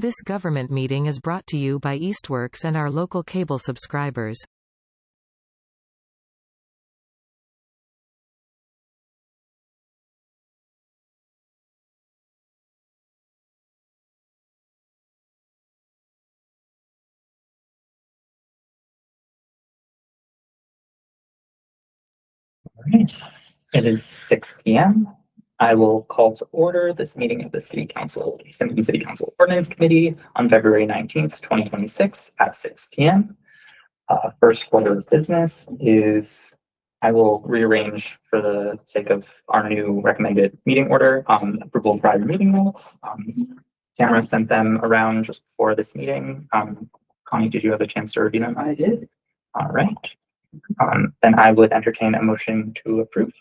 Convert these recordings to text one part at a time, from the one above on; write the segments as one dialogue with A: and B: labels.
A: This government meeting is brought to you by Eastworks and our local cable subscribers.
B: All right. It is 6 p.m. I will call to order this meeting of the Easthampton City Council Ordinance Committee on February 19th, 2026 at 6 p.m. First order of business is I will rearrange for the sake of our new recommended meeting order, approval of prior meeting minutes. Tamara sent them around just before this meeting. Connie, did you have a chance to review them?
C: I did.
B: All right. Then I would entertain a motion to approve.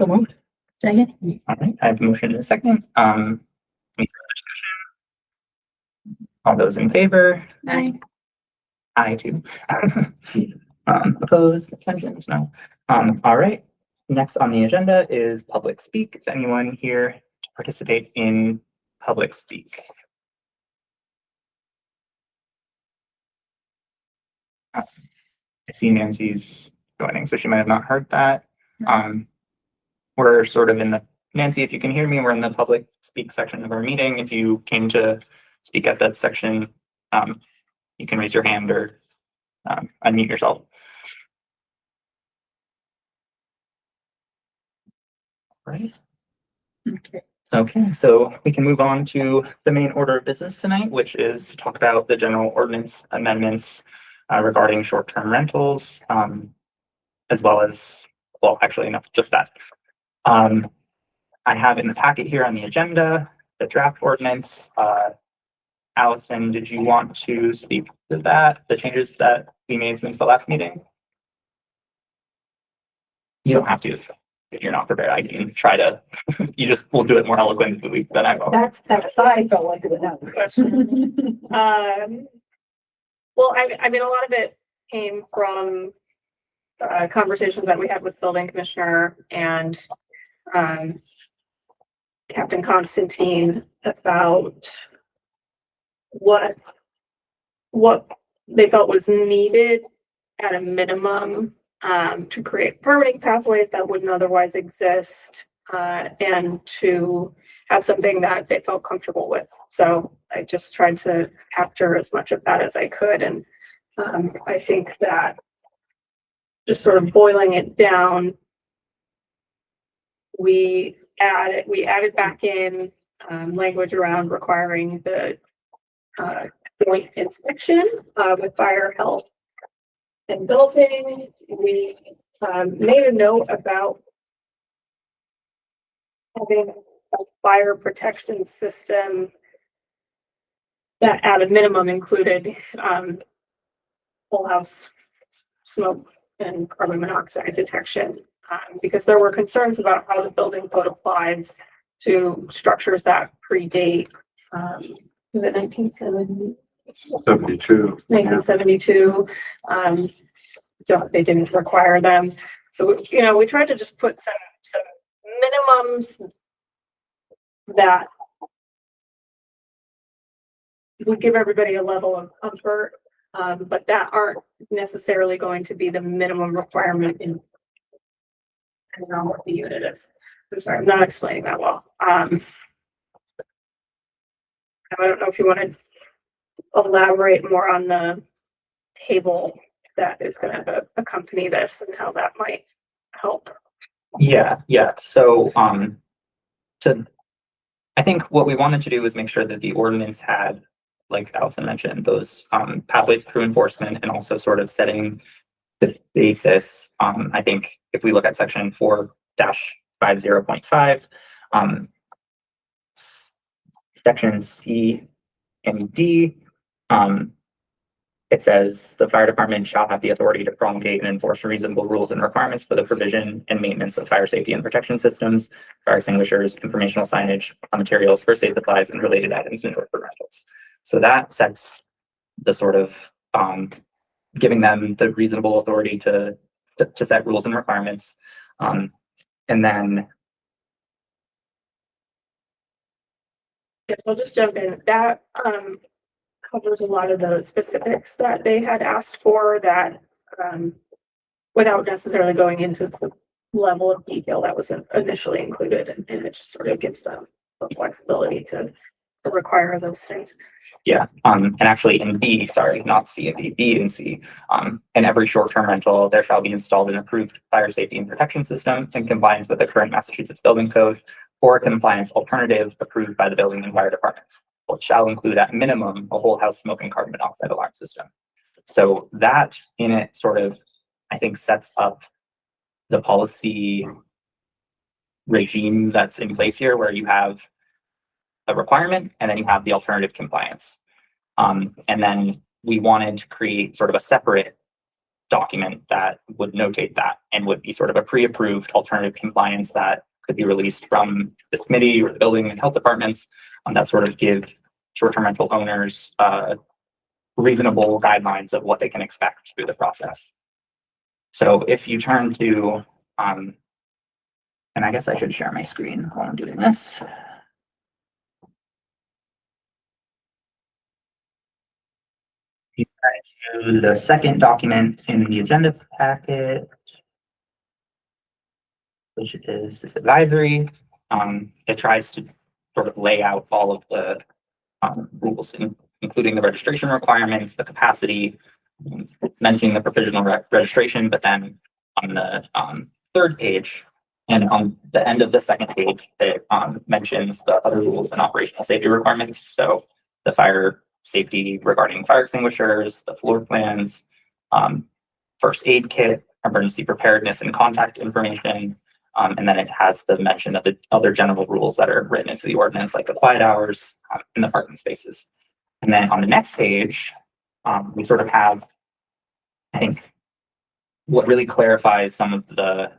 C: So moved. Second.
B: All right, I have a motion and a second. Any further discussion? All those in favor?
C: Aye.
B: Aye too. Opposed, abstentions? No. All right. Next on the agenda is public speak. Is anyone here to participate in public speak? I see Nancy's joining, so she might have not heard that. We're sort of in the, Nancy, if you can hear me, we're in the public speak section of our meeting. If you came to speak at that section, you can raise your hand or unmute yourself. Right. Okay, so we can move on to the main order of business tonight, which is to talk about the general ordinance amendments regarding short-term rentals, as well as, well, actually, no, just that. I have in the packet here on the agenda the draft ordinance. Allison, did you want to speak to that, the changes that we made since the last meeting? You don't have to if you're not prepared. I can try to. We'll do it more eloquently than I will.
C: That's I felt like it was another question.
D: Well, I mean, a lot of it came from conversations that we had with the building commissioner and Captain Constantine about what they felt was needed at a minimum to create permitting pathways that wouldn't otherwise exist and to have something that they felt comfortable with. So I just tried to capture as much of that as I could. And I think that just sort of boiling it down, we added back in language around requiring the joint inspection with fire, health, and building. We made a note about having a fire protection system that at a minimum included whole house smoke and carbon monoxide detection, because there were concerns about how the building code applies to structures that predate, was it 1970?
E: 72.
D: 1972. They didn't require them. So, we tried to just put some minimums that would give everybody a level of comfort, but that aren't necessarily going to be the minimum requirement in depending on what the unit is. I'm sorry, I'm not explaining that well. I don't know if you want to elaborate more on the table that is going to accompany this and how that might help.
B: Yeah. So, I think what we wanted to do was make sure that the ordinance had, like Allison mentioned, those pathways through enforcement and also sort of setting the basis. I think if we look at section 4-50.5, section C and D, it says the fire department shall have the authority to promulgate and enforce reasonable rules and requirements for the provision and maintenance of fire safety and protection systems, fire extinguishers, informational signage, materials, first aid supplies, and related items in short-term rentals. So that sets the sort of giving them the reasonable authority to set rules and requirements. And then
D: Yes, I'll just jump in. That covers a lot of the specifics that they had asked for that without necessarily going into the level of detail that was initially included, and it just sort of gives them the flexibility to require those things.
B: Yeah, and actually in B, sorry, not C and D, B and C, in every short-term rental, there shall be installed an approved fire safety and protection system in compliance with the current Massachusetts building code or a compliance alternative approved by the building and fire departments, which shall include at minimum a whole house smoke and carbon monoxide alarm system. So that in it sort of, I think, sets up the policy regime that's in place here, where you have a requirement and then you have the alternative compliance. And then we wanted to create sort of a separate document that would notate that and would be sort of a pre-approved alternative compliance that could be released from the committee or the building and health departments, that sort of give short-term rental owners reasonable guidelines of what they can expect through the process. So if you turn to, and I guess I should share my screen while I'm doing this. You turn to the second document in the agenda packet, which is this advisory. It tries to sort of lay out all of the rules, including the registration requirements, the capacity, mentioning the provisional registration, but then on the third page and on the end of the second page, it mentions the other rules and operational safety requirements. So the fire safety regarding fire extinguishers, the floor plans, first aid kit, emergency preparedness and contact information. And then it has the mention of the other general rules that are written into the ordinance, like the quiet hours in the parking spaces. And then on the next page, we sort of have, I think, what really clarifies some of the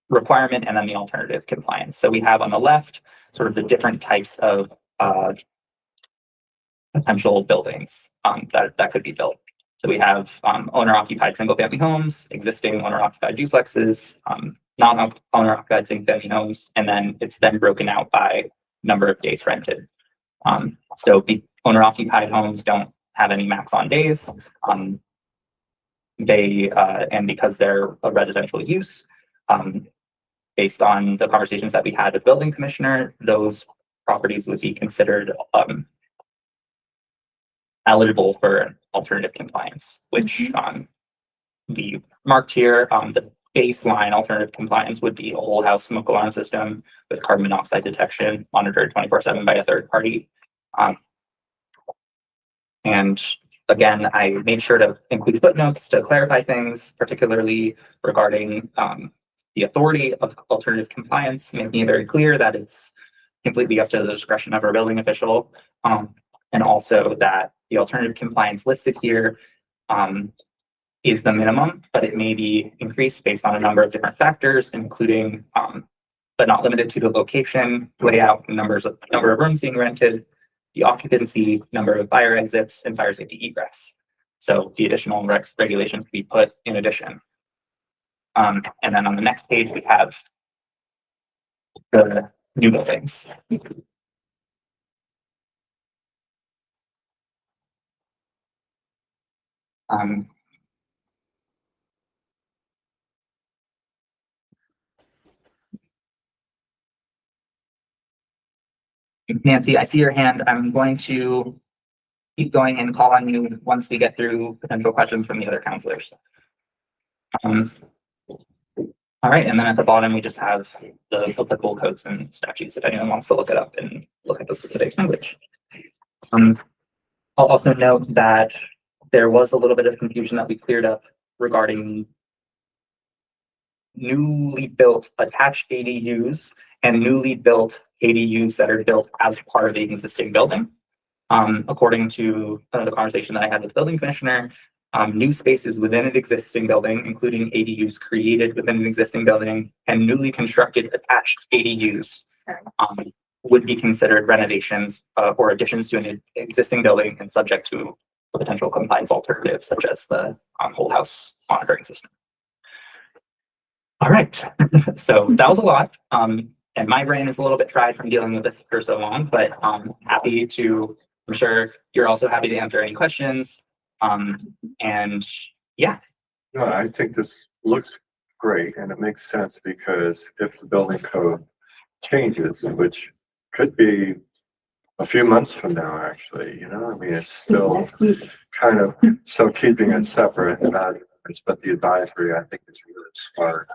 B: requirement and then the alternative compliance. So we have on the left sort of the different types of potential buildings that could be built. So we have owner-occupied single-family homes, existing owner-occupied duplexes, non-owner-occupied single-family homes, and then it's then broken out by number of days rented. So the owner-occupied homes don't have any max on days. And because they're a residential use, based on the conversations that we had with the building commissioner, those properties would be considered eligible for alternative compliance, which we marked here. The baseline alternative compliance would be a whole house smoke alarm system with carbon monoxide detection monitored 24/7 by a third party. And again, I made sure to include footnotes to clarify things, particularly regarding the authority of alternative compliance, making it very clear that it's completely up to the discretion of our building official. And also that the alternative compliance listed here is the minimum, but it may be increased based on a number of different factors, including, but not limited to, the location, layout, number of rooms being rented, the occupancy, number of fire exits, and fire safety egress. So the additional regulations can be put in addition. And then on the next page, we have the new buildings. Nancy, I see your hand. I'm going to keep going and call on you once we get through potential questions from the other counselors. All right, and then at the bottom, we just have the applicable codes and statutes if anyone wants to look it up and look at the specific language. I'll also note that there was a little bit of confusion that we cleared up regarding newly built attached ADUs and newly built ADUs that are built as part of the existing building. According to the conversation that I had with the building commissioner, new spaces within an existing building, including ADUs created within an existing building and newly constructed attached ADUs, would be considered renovations or additions to an existing building and subject to a potential compliance alternative, such as the whole house monitoring system. All right, so that was a lot. And and my brain is a little bit fried from dealing with this for so long, but happy to, I'm sure you're also happy to answer any questions. And yeah.
E: No, I think this looks great and it makes sense because if the building code changes, which could be a few months from now, actually, you know, I mean, it's still kind of, so keeping it separate, but the advisory, I think is really smart.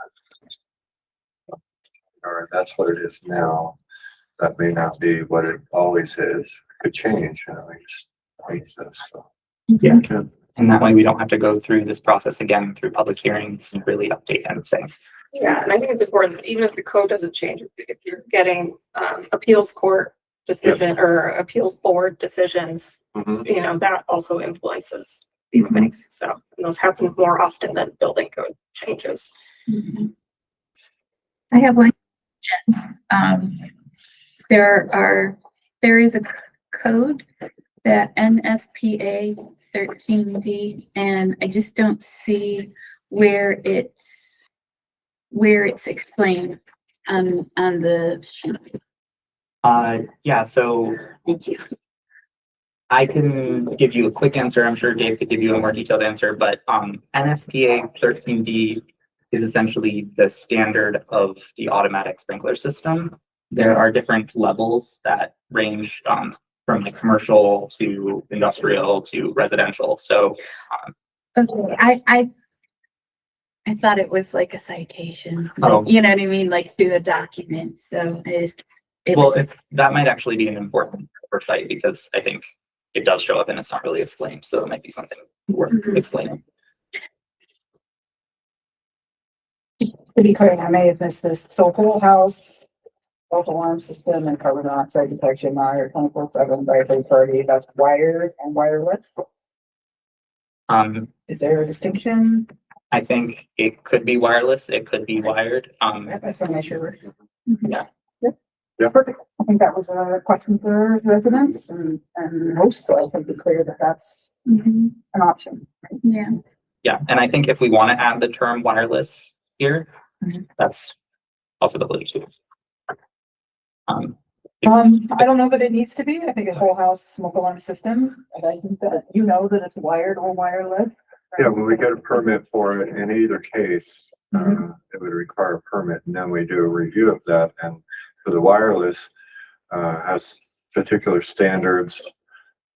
E: Or that's what it is now. That may not be what it always is. It could change, you know, it's change this, so.
B: Yeah. And that way we don't have to go through this process again through public hearings and really update anything.
D: Yeah, and I think it's important, that even if the code doesn't change, if you're getting appeals court decision or appeals board decisions,
E: Mhm.
D: you know, that also influences these things. So and those happen more often than building code changes.
F: I have one question. There is a code, that NFPA 13D, and I just don't see where it's explained on the sheet.
B: Yeah, so
F: Thank you.
B: I can give you a quick answer. I'm sure Dave could give you a more detailed answer, but NFPA 13D is essentially the standard of the automatic sprinkler system. There are different levels that range from like commercial to industrial to residential. So
F: Okay, I thought it was like a citation,
B: Oh.
F: you know what I mean, like through a document. So
B: that might actually be an important oversight because I think it does show up and it's not really explained. So it might be something worth explaining.
C: To be clear, I may have missed this. So whole house, false alarm system and carbon monoxide detection monitor 24/7 by a third party, that's wired and wireless. Is there a distinction?
B: I think it could be wireless, it could be wired.
C: I just want to make sure.
B: Yeah.
E: Yeah.
C: Perfect. I think that was a question for residents and hosts, so I think it's clear that that's an option.
F: yeah.
B: Yeah, and I think if we want to add the term wireless here,
C: Mhm.
B: that's possibility too.
C: I don't know that it needs to be. I think a whole house smoke alarm system, and I think that you know that it's wired or wireless.
E: Yeah, when we get a permit for it, in either case, it would require a permit, and then we do a review of that. And for the wireless, has particular standards,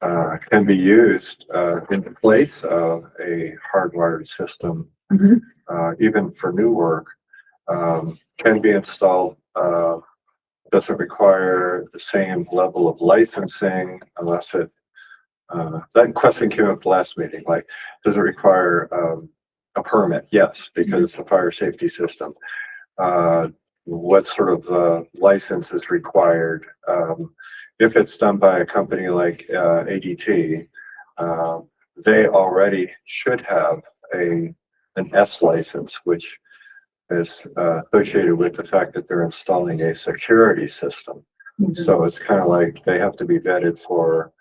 E: can be used in place of a hardwired system,
C: Mhm.
E: even for new work, can be installed. Doesn't require the same level of licensing unless it, that question came up last meeting, like, does it require a permit? Yes, because it's a fire safety system. What sort of license is required? If it's done by a company like ADT, they already should have an S license, which is associated with the fact that they're installing a security system. So it's kind of like they have to be vetted for,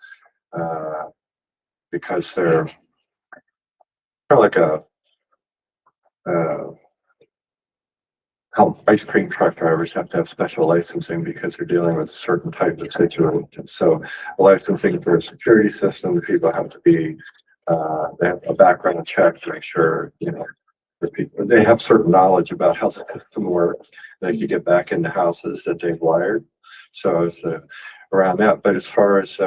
E: because they're kind of like how ice cream truck drivers have to have special licensing because they're dealing with certain types of situations. So licensing for a security system, the people have to be, they have a background check to make sure, you know, the people, they have certain knowledge about how the system works. They can get back into houses that they've wired. So it's around that. But as far as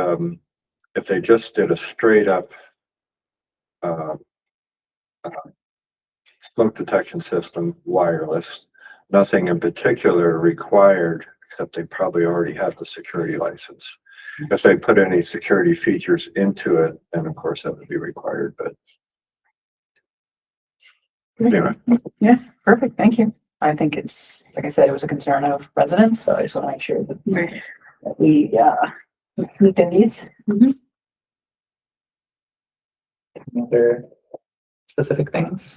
E: if they just did a straight up smoke detection system, wireless, nothing in particular required, except they probably already have the security license. If they put any security features into it, then of course that would be required, but anyway.
C: Yeah, perfect. Thank you. I think it's, like I said, it was a concern of residents, so I just want to make sure that we meet their needs.
B: Any other specific things?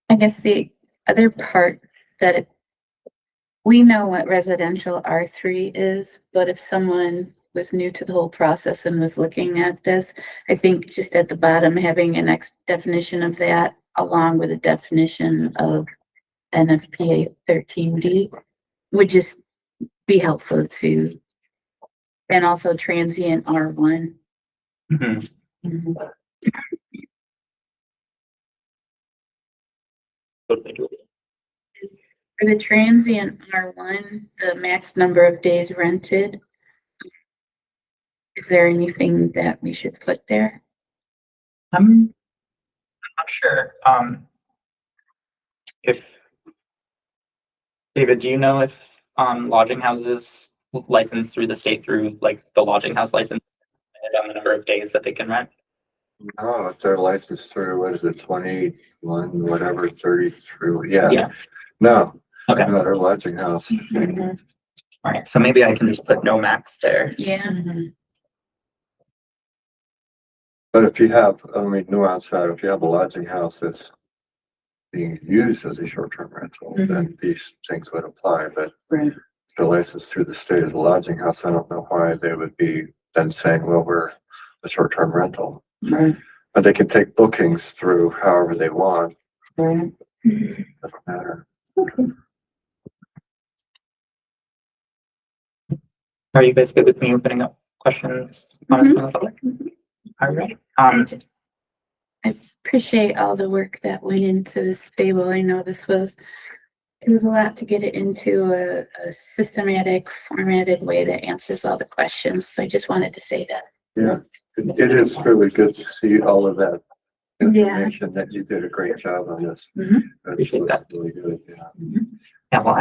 F: I guess the other part that we know what residential R3 is, but if someone was new to the whole process and was looking at this, I think just at the bottom, having an definition of that along with a definition of NFPA 13D would just be helpful to, and also transient R1.
B: Mhm.
F: Mhm.
B: Totally doable.
F: For the transient R1, the max number of days rented, is there anything that we should put there?
B: I'm not sure. If David, do you know if lodging houses licensed through the state through like the lodging house license on the number of days that they can rent?
E: Oh, if they're licensed through, what is it, 21, whatever, 33, yeah.
B: Yeah.
E: No,
B: Okay.
E: no, they're lodging house.
F: Mhm.
B: All right. So maybe I can just put no max there.
F: Yeah.
E: But if you have, I mean, nuance that, if you have a lodging house that's being used as a short-term rental, then these things would apply, but
F: Right.
E: if they're licensed through the state as a lodging house, I don't know why they would be then saying, well, we're a short-term rental.
F: Right.
E: But they can take bookings through however they want,
F: Right.
E: doesn't matter.
B: Are you guys good with me opening up questions on from the public? All right.
F: I appreciate all the work that went into this table. I know it was a lot to get it into a systematic, formatted way that answers all the questions. So I just wanted to say that.
E: Yeah, it is really good to see all of that
F: Yeah.
E: information, that you did a great job on this.
F: Mhm.
E: That's
B: Appreciate that.
E: really good, yeah.
B: Yeah, well,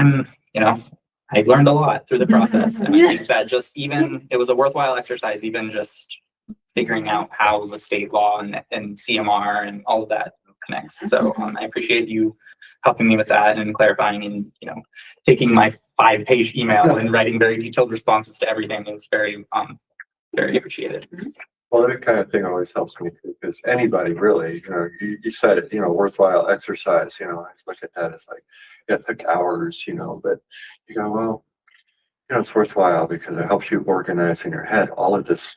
B: I learned a lot through the process, and I think that just even, it was a worthwhile exercise, even just figuring out how the state law and CMR and all of that connects. So I appreciate you helping me with that and clarifying and, taking my 5-page email and writing very detailed responses to everything is very appreciated.
E: Well, that kind of thing always helps me too, because anybody really, you said it, worthwhile exercise, I just look at that as like, yeah, it took hours, but you go, well, it's worthwhile because it helps you organize in your head all of this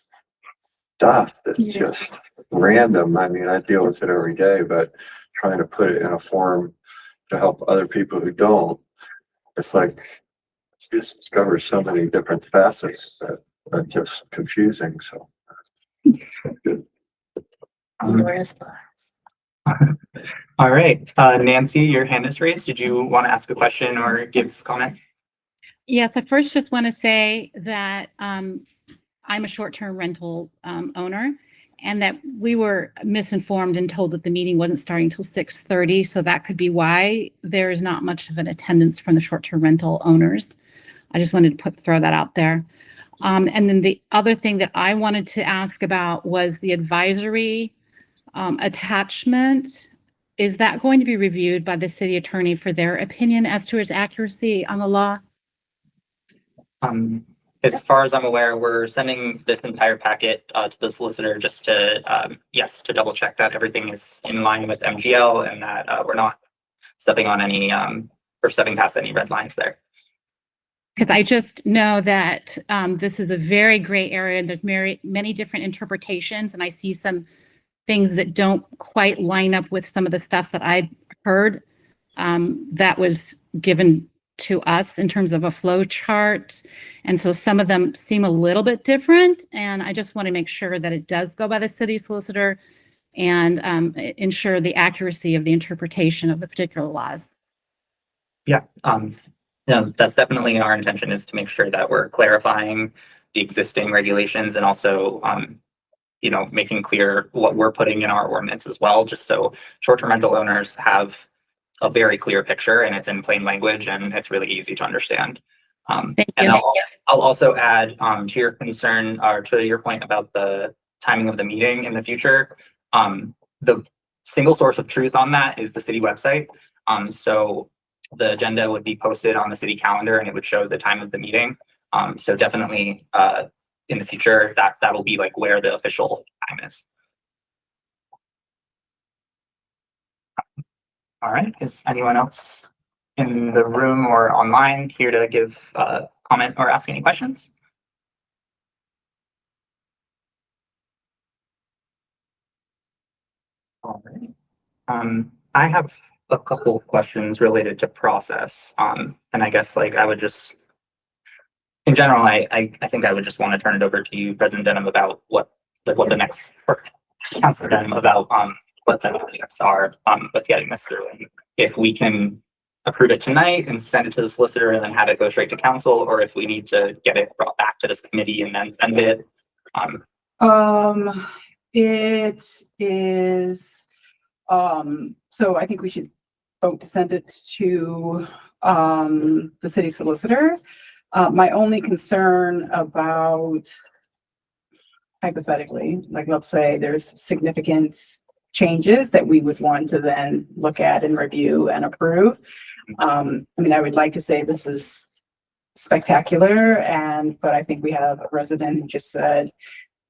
E: stuff that's just random. I mean, I deal with it every day, but trying to put it in a form to help other people who don't, it's like, you just discover so many different facets that are just confusing, so. Good.
B: All right, Nancy, your hand is raised. Did you want to ask a question or give comment?
G: Yes, I first just want to say that I'm a short-term rental owner, and that we were misinformed and told that the meeting wasn't starting until 6:30, so that could be why there is not much of an attendance from the short-term rental owners. I just wanted to throw that out there. And then the other thing that I wanted to ask about was the advisory attachment. Is that going to be reviewed by the city attorney for their opinion as to its accuracy on the law?
B: As far as I'm aware, we're sending this entire packet to the solicitor just to, to double check that everything is in line with MGL and that we're not stepping on any or stepping past any red lines there.
G: Because I just know that this is a very gray area and there's many different interpretations, and I see some things that don't quite line up with some of the stuff that I heard that was given to us in terms of a flow chart. And so some of them seem a little bit different, and I just want to make sure that it does go by the city solicitor and ensure the accuracy of the interpretation of the particular laws.
B: Yeah, that's definitely our intention, is to make sure that we're clarifying the existing regulations and also making clear what we're putting in our ordinance as well, just so short-term rental owners have a very clear picture and it's in plain language and it's really easy to understand.
G: Thank
B: And
G: you.
B: I'll also add to your concern or to your point about the timing of the meeting in the future. The single source of truth on that is the city website. So the agenda would be posted on the city calendar and it would show the time of the meeting. So definitely in the future that'll be like where the official time is. All right, is anyone else in the room or online here to give comment or ask any questions? All right. I have a couple of questions related to process. And I guess like I would just, in general, I think I would just want to turn it over to you, President Denham, about what the next, or Councilor Denham, about what the next steps are with getting this through. And if we can approve it tonight and send it to the solicitor and then have it go straight to council, or if we need to get it brought back to this committee and then send it.
C: It is, so I think we should vote to send it to, the city solicitor. My only concern about, hypothetically, like, let's say there's significant changes that we would want to then look at and review and approve. I mean, I would like to say this is spectacular, but I think we have a resident who just said,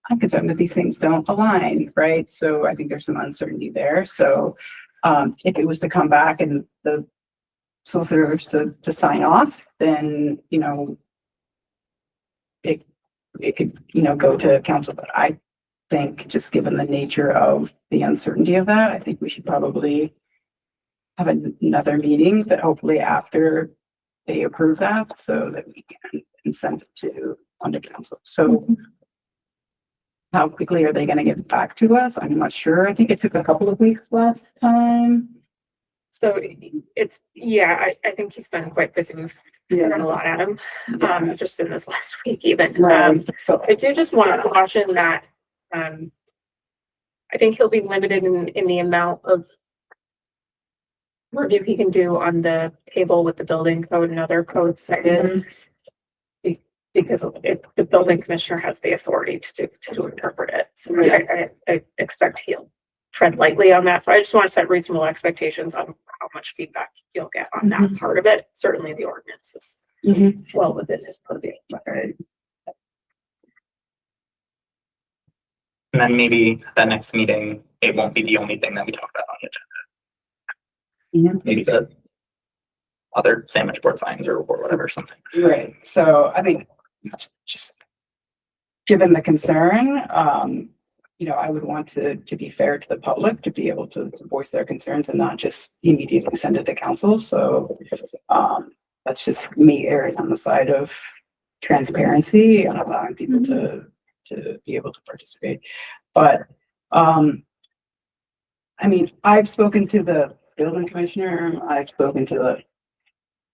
C: I'm concerned that these things don't align, right? So I think there's some uncertainty there. So if it was to come back and the solicitors to sign off, then, you know, it could, you know, go to council. But I think just given the nature of the uncertainty of that, I think we should probably have another meeting, but hopefully after they approve that so that we can send it to onto council. So how quickly are they going to get back to us? I'm not sure. I think it took a couple of weeks last time.
D: So it's, yeah, I think he's been quite busy. We've thrown a lot at him, just in this last week even.
C: So
D: I do just want to caution that, I think he'll be limited in the amount of review he can do on the table with the building code and other codes cited. Because the building commissioner has the authority to interpret it. So I expect he'll tread lightly on that. So I just want to set reasonable expectations on how much feedback you'll get on that part of it. Certainly the ordinance is well within his purview.
B: And then maybe the next meeting, it won't be the only thing that we talk about on the agenda. Maybe the other sandwich board signs or whatever, something.
C: right. So I think just given the concern, you know, I would want to be fair to the public, to be able to voice their concerns and not just immediately send it to council. So that's just me erring on the side of transparency and allowing people to be able to participate. But I mean, I've spoken to the building commissioner, I've spoken to the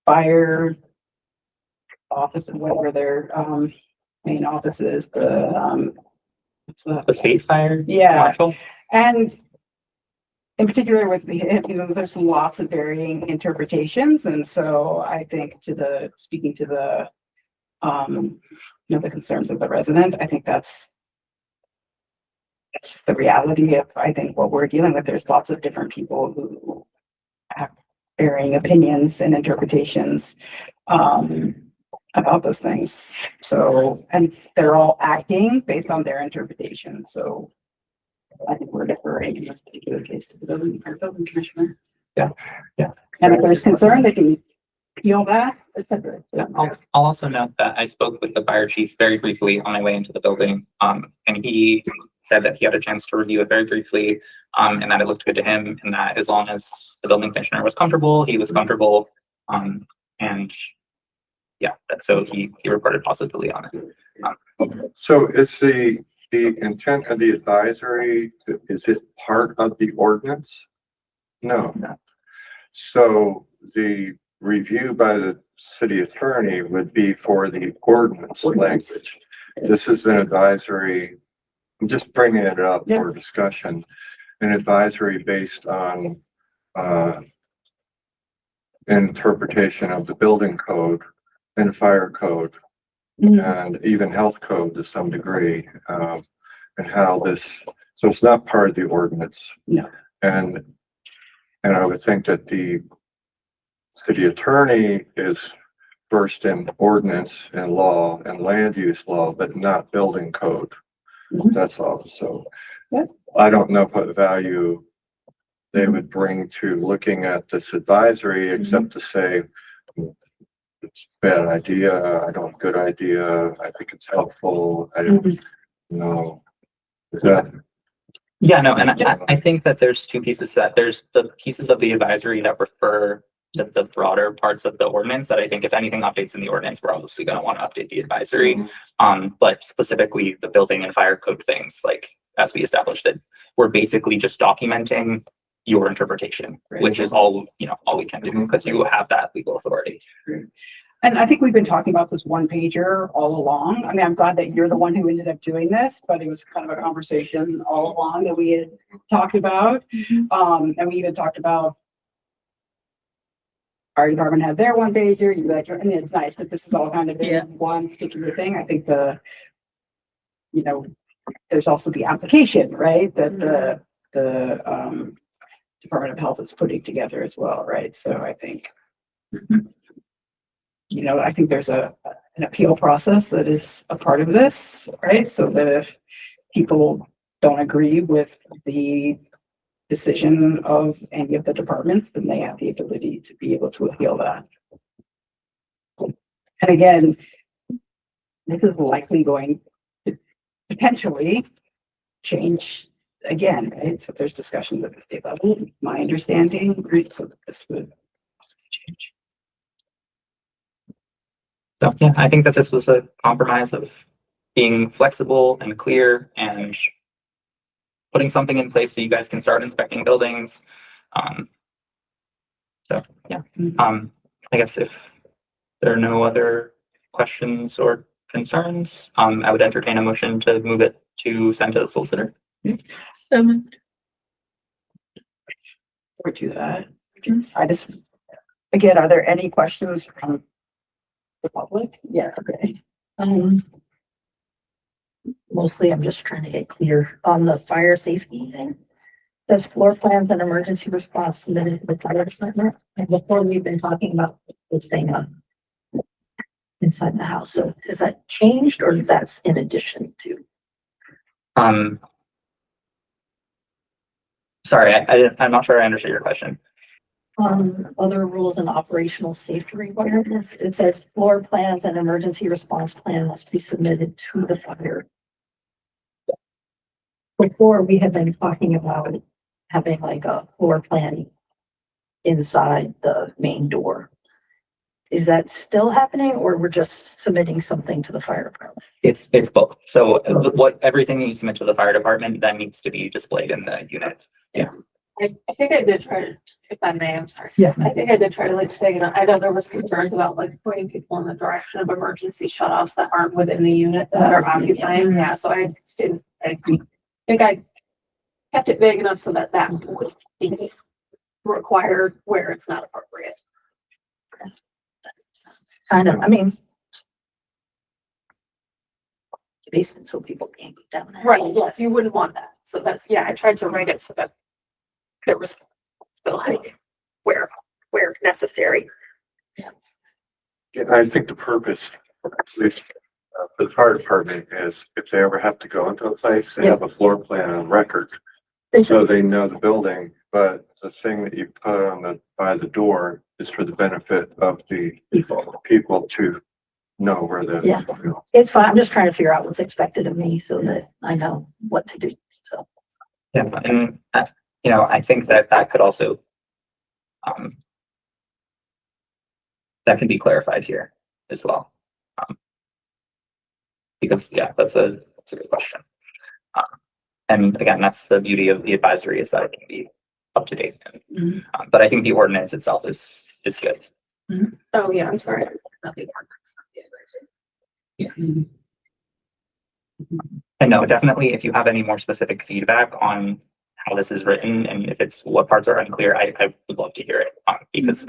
C: fire office and whatever their main office is, the
B: state fire marshal.
C: And in particular with the, you know, there's lots of varying interpretations. And so I think speaking to the, you know, the concerns of the resident, I think that's just the reality of, I think, what we're dealing with. There's lots of different people who have varying opinions and interpretations about those things. So, and they're all acting based on their interpretation. So I think we're deferring in this particular case to the building commissioner.
B: Yeah.
C: And if there's concern, they can appeal that, etc.
B: Yeah, I'll also note that I spoke with the fire chief very briefly on my way into the building, and he said that he had a chance to review it very briefly, and that it looked good to him, and that as long as the building commissioner was comfortable, he was comfortable, and yeah, so he reported positively on it.
E: So is the intent of the advisory, is it part of the ordinance? No. So the review by the city attorney would be for the ordinance language. This is an advisory, I'm just bringing it up for discussion, an advisory based on interpretation of the building code and fire code and even health code to some degree, and how this, so it's not part of the ordinance.
C: No.
E: And I would think that the city attorney is versed in ordinance and law and land use law, but not building code. That's all. So I don't know what value they would bring to looking at this advisory, except to say, it's a bad idea, I don't, good idea, I think it's helpful, I don't know. Is that
B: Yeah, no, and I think that there's two pieces to that. There's the pieces of the advisory that refer to the broader parts of the ordinance that I think if anything updates in the ordinance, we're obviously gonna want to update the advisory. But specifically the building and fire code things, like as we established it, we're basically just documenting your interpretation, which is all, all we can do because you have that legal authority.
C: And I think we've been talking about this one pager all along. I mean, I'm glad that you're the one who ended up doing this, but it was kind of a conversation all along that we had talked about. And we even talked about our department had their one pager, you had your, and it's nice that this is all kind of in one particular thing. I think there's also the application, right? That the Department of Health is putting together as well, right? So I think, I think there's an appeal process that is a part of this, right? So that if people don't agree with the decision of any of the departments, then they have the ability to be able to appeal that. And again, this is likely going to potentially change again, right? So there's discussions at the state level, my understanding, right? So that this would change.
B: So yeah, I think that this was a compromise of being flexible and clear and putting something in place so you guys can start inspecting buildings. So yeah, I guess if there are no other questions or concerns, I would entertain a motion to move it to send to the solicitor.
F: So moved.
C: Or do that. I just, again, are there any questions from the public? Yeah, okay.
H: Mostly I'm just trying to get clear on the fire safety thing. Does floor plans and emergency response submitted to the fire department? And before we've been talking about this thing inside the house. So has that changed or that's in addition to?
B: Sorry, I'm not sure I understood your question.
H: Other rules and operational safety requirements, it says floor plans and emergency response plan must be submitted to the fire. Before we have been talking about having like a floor plan inside the main door. Is that still happening or we're just submitting something to the fire department?
B: It's both. So everything you submit to the fire department then needs to be displayed in the unit. Yeah.
D: I think I did try to, if I may, I'm sorry.
C: Yeah.
D: I think I did try to take it. I know there was concerns about like pointing people in the direction of emergency shutoffs that aren't within the unit that are occupying. Yeah, so I think I kept it vague enough so that would be required where it's not appropriate.
H: Kind of, I mean, basement so people can't get down there.
D: Right, yes, you wouldn't want that. So that's, yeah, I tried to write it so that there was still like where necessary.
E: Yeah, I think the purpose, at least for the fire department, is if they ever have to go into a place, they have a floor plan on record. So they know the building, but the thing that you put on by the door is for the benefit of the people to know where the.
H: Yeah, it's fine. I'm just trying to figure out what's expected of me so that I know what to do. So.
B: Yeah, and I think that could also that can be clarified here as well. Because yeah, that's a good question. And again, that's the beauty of the advisory is that it can be up to date. But I think the ordinance itself is good.
D: Oh yeah, I'm sorry.
B: Yeah. And no, definitely if you have any more specific feedback on how this is written and if it's what parts are unclear, I would love to hear it because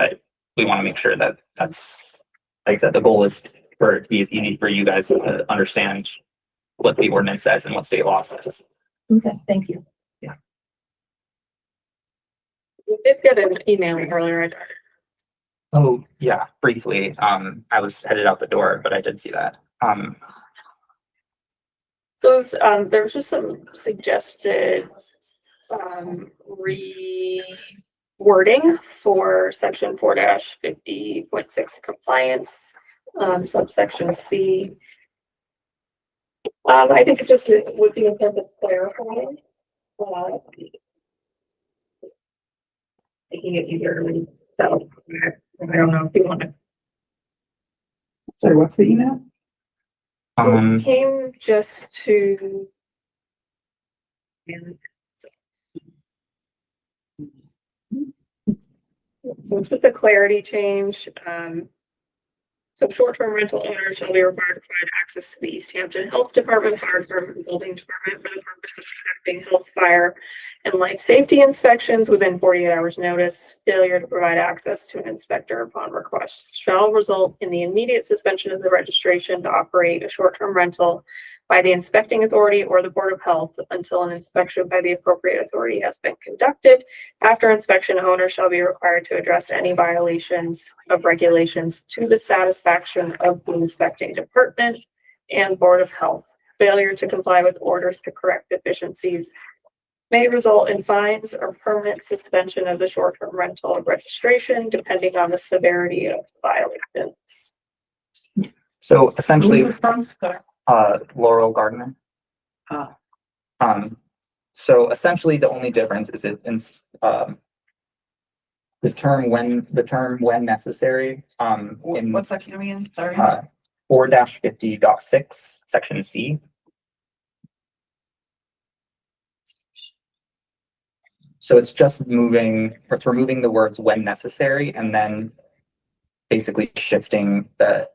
B: we want to make sure that that's, like I said, the goal is for it to be as easy for you guys to understand what the ordinance says and what state law says.
H: Okay, thank you.
B: Yeah.
D: We did get an email earlier.
B: Oh yeah, briefly. I was headed out the door, but I did see that.
D: So there's just some suggested rewording for section 4-50.6 compliance, subsection C. I think it just would be a bit clarifying. Taking it either, so I don't know if you want to.
C: Sorry, what's the email?
D: It came just to. So it's just a clarity change. So short-term rental owners shall be required to provide access to the Easthampton Health Department, Fire Department, and Building Department for the purpose of conducting health, fire, and life safety inspections within 48 hours notice. Failure to provide access to an inspector upon request shall result in the immediate suspension of the registration to operate a short-term rental by the inspecting authority or the Board of Health until an inspection by the appropriate authority has been conducted. After inspection, owners shall be required to address any violations of regulations to the satisfaction of the inspecting department and Board of Health. Failure to comply with orders to correct deficiencies may result in fines or permanent suspension of the short-term rental registration, depending on the severity of violations.
B: So essentially,
C: Who's this from? Sorry.
B: Laurel Gardner.
C: Ah.
B: So essentially the only difference is in the term when necessary, in
C: What section are we in? Sorry.
B: 4-50.6, section C. So it's just removing the words when necessary and then basically shifting the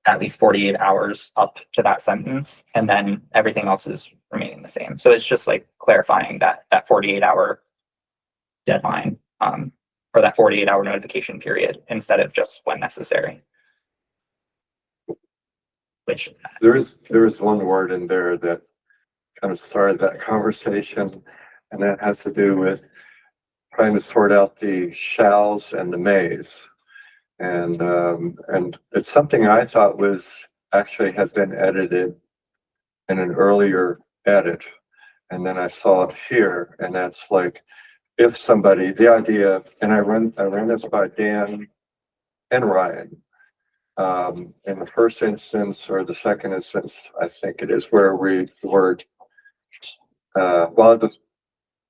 B: at least 48 hours up to that sentence, and then everything else is remaining the same. So it's just like clarifying that 48-hour deadline, or that 48-hour notification period instead of just when necessary. Which
E: There is one word in there that kind of started that conversation, and that has to do with trying to sort out the shalls and the mays. And it's something I thought was actually had been edited in an earlier edit. And then I saw it here, and that's like, if somebody, the idea, and I ran this by Dan and Ryan. In the first instance or the second instance, I think it is where the word, well,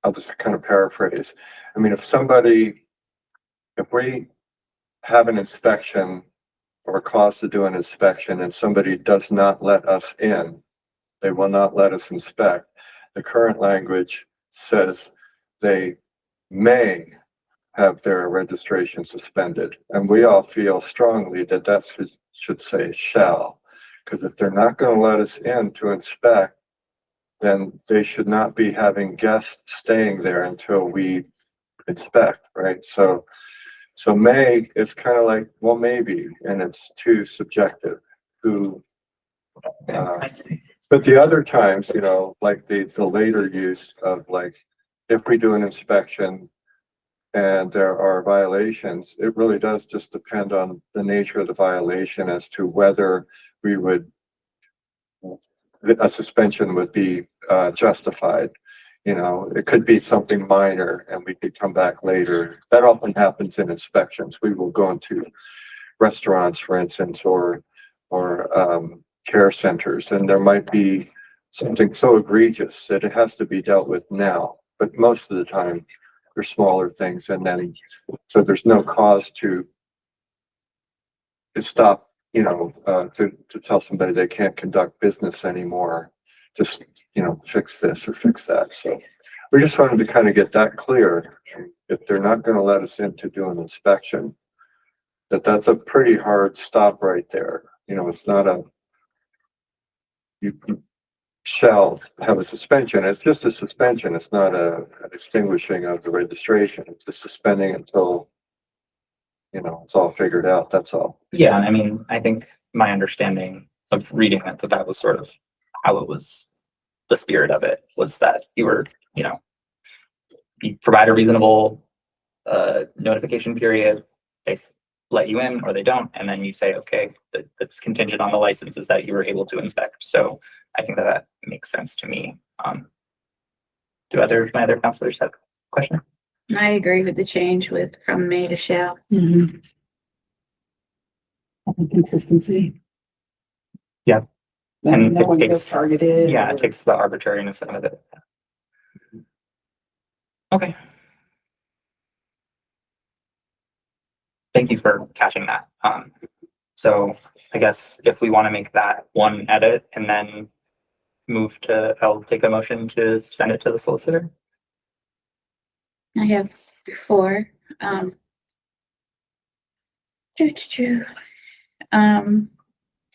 E: I'll just kind of paraphrase. I mean, if we have an inspection or cause to do an inspection and somebody does not let us in, they will not let us inspect. The current language says they may have their registration suspended. And we all feel strongly that should say shall, because if they're not going to let us in to inspect, then they should not be having guests staying there until we inspect, right? So may is kind of like, well, maybe, and it's too subjective. But the other times, like the later use of like, if we do an inspection and there are violations, it really does just depend on the nature of the violation as to whether a suspension would be justified. It could be something minor and we could come back later. That often happens in inspections. We will go into restaurants, for instance, or care centers, and there might be something so egregious that it has to be dealt with now. But most of the time, they're smaller things, and then so there's no cause to stop, to tell somebody they can't conduct business anymore. Just fix this or fix that. So we just wanted to kind of get that clear. If they're not going to let us in to do an inspection, that's a pretty hard stop right there. It's not you shall have a suspension. It's just a suspension. It's not an extinguishing of the registration. It's just suspending until, it's all figured out. That's all.
B: yeah, I mean, I think my understanding of reading that was sort of how it was. The spirit of it was that you were, you provide a reasonable notification period, they let you in or they don't, and then you say, okay, that's contingent on the licenses that you were able to inspect. So I think that makes sense to me. Do my other counselors have a question?
F: I agree with the change from may to shall.
C: Mm-hmm. Consistency.
B: Yeah.
C: And
B: And
C: no
B: it
C: one feels
B: takes-
C: targeted.
B: Yeah, it takes the arbitrariness out of it. Okay. Thank you for catching that. So I guess if we want to make that one edit and then I'll take a motion to send it to the solicitor.
F: I have before,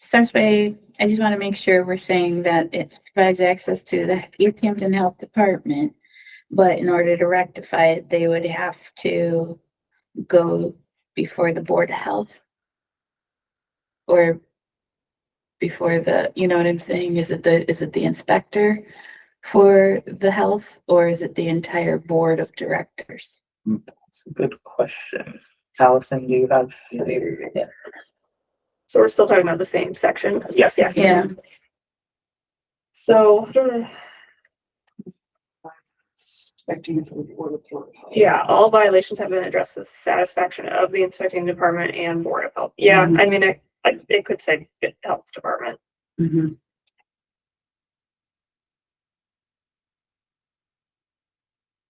F: starts by, I just want to make sure we're saying that it provides access to the Easthampton Health Department. But in order to rectify it, they would have to go before the Board of Health. Or before the, you know what I'm saying? Is it the inspector for the health, or is it the entire board of directors?
B: That's a good question. Allison, do you have?
D: So we're still talking about the same section?
B: Yes.
F: Yeah.
D: So, yeah, all violations have been addressed to the satisfaction of the inspecting department and board of health. Yeah, I mean, it could say health department.
F: Mhm.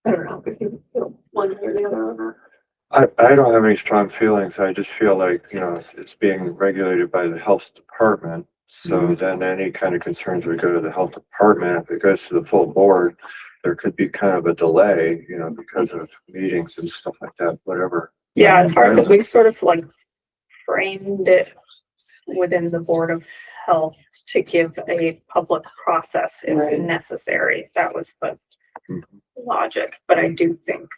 D: I don't know if you feel one or the other or not.
E: I don't have any strong feelings. I just feel like, it's being regulated by the health department. So then any kind of concerns would go to the health department. If it goes to the full board, there could be kind of a delay, because of meetings and stuff like that, whatever.
D: Yeah, it's hard because we've sort of like framed it within the Board of Health to give a public process if necessary. That was the logic, but I do think.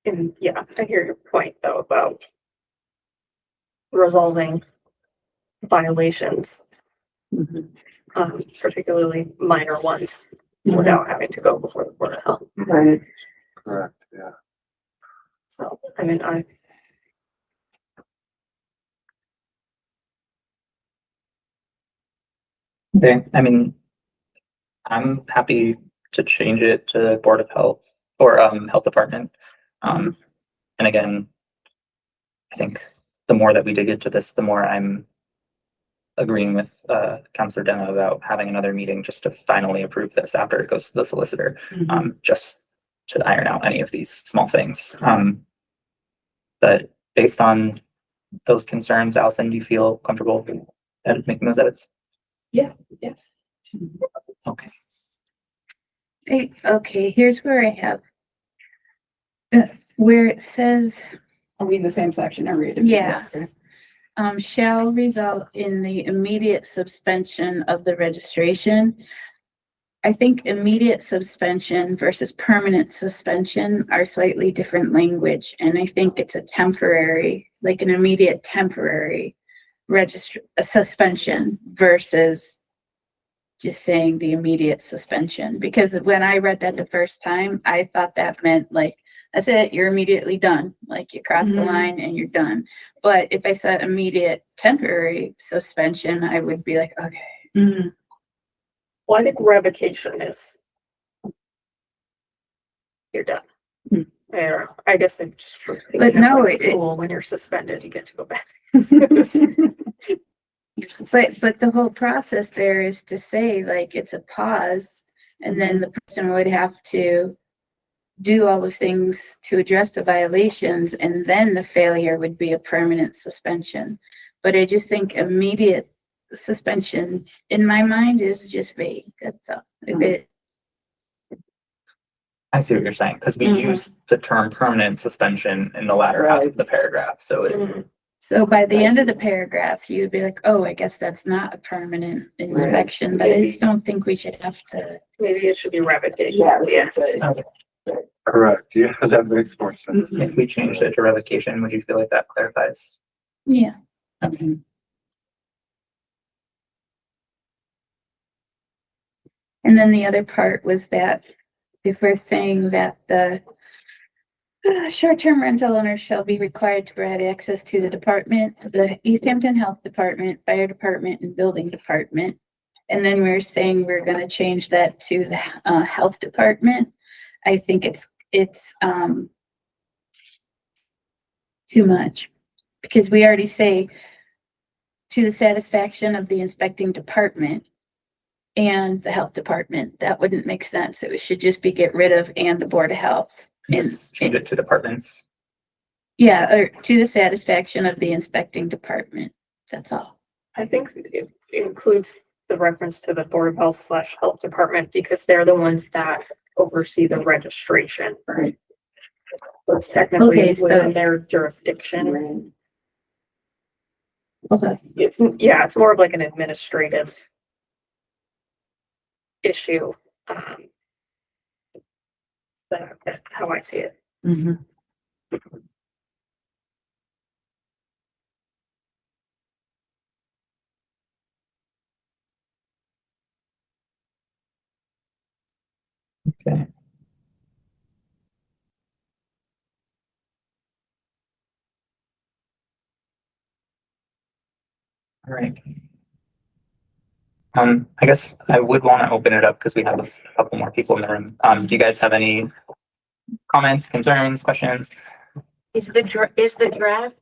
D: And yeah, I hear your point though about resolving violations, particularly minor ones, without having to go before the Board of Health.
C: Right.
E: Correct, yeah.
D: So, I mean,
B: Okay, I mean, I'm happy to change it to Board of Health or Health Department. And again, I think the more that we dig into this, the more I'm agreeing with Councilor Demo about having another meeting just to finally approve this after it goes to the solicitor, just to iron out any of these small things. But based on those concerns, Allison, do you feel comfortable making those edits?
C: Yeah.
B: Okay.
F: Okay, here's where I have where it says,
C: Are we in the same section? Are we?
F: yes, shall result in the immediate suspension of the registration. I think immediate suspension versus permanent suspension are slightly different language, and I think it's a temporary, like an immediate temporary suspension versus just saying the immediate suspension. Because when I read that the first time, I thought that meant like, that's it, you're immediately done. Like you cross the line and you're done. But if I said immediate temporary suspension, I would be like, okay.
D: well, I think revocation is you're done. I don't know. I guess I'm just.
F: But no,
D: when you're suspended, you get to go back.
F: But the whole process there is to say like it's a pause, and then the person would have to do all the things to address the violations, and then the failure would be a permanent suspension. But I just think immediate suspension in my mind is just vague. That's all.
B: I see what you're saying, because we use the term permanent suspension in the latter half of the paragraph, so it.
F: So by the end of the paragraph, you'd be like, oh, I guess that's not a permanent inspection, but I just don't think we should have to.
D: Maybe it should be revocation.
E: Correct, yeah, that makes more sense.
B: If we changed it to revocation, would you feel like that clarifies?
F: Yeah.
B: Okay.
F: And then the other part was that if we're saying that the short-term rental owners shall be required to provide access to the department, the Easthampton Health Department, Fire Department, and Building Department. And then we're saying we're gonna change that to the Health Department. I think it's too much, because we already say to the satisfaction of the inspecting department. and the health department. That wouldn't make sense. It should just be get rid of and the Board of Health.
B: Just change it to departments.
F: Yeah, or to the satisfaction of the inspecting department. That's all.
D: I think it includes the reference to the Board of Health / Health Department because they're the ones that oversee the registration.
C: Right.
D: So it's technically
F: Okay, so-
D: within their jurisdiction.
F: Okay.
D: It's more of like an administrative issue. That's how I see it.
F: Mhm.
B: Okay. All right. I guess I would want to open it up because we have a couple more people in the room. Do you guys have any comments, concerns, questions?
I: Is the draft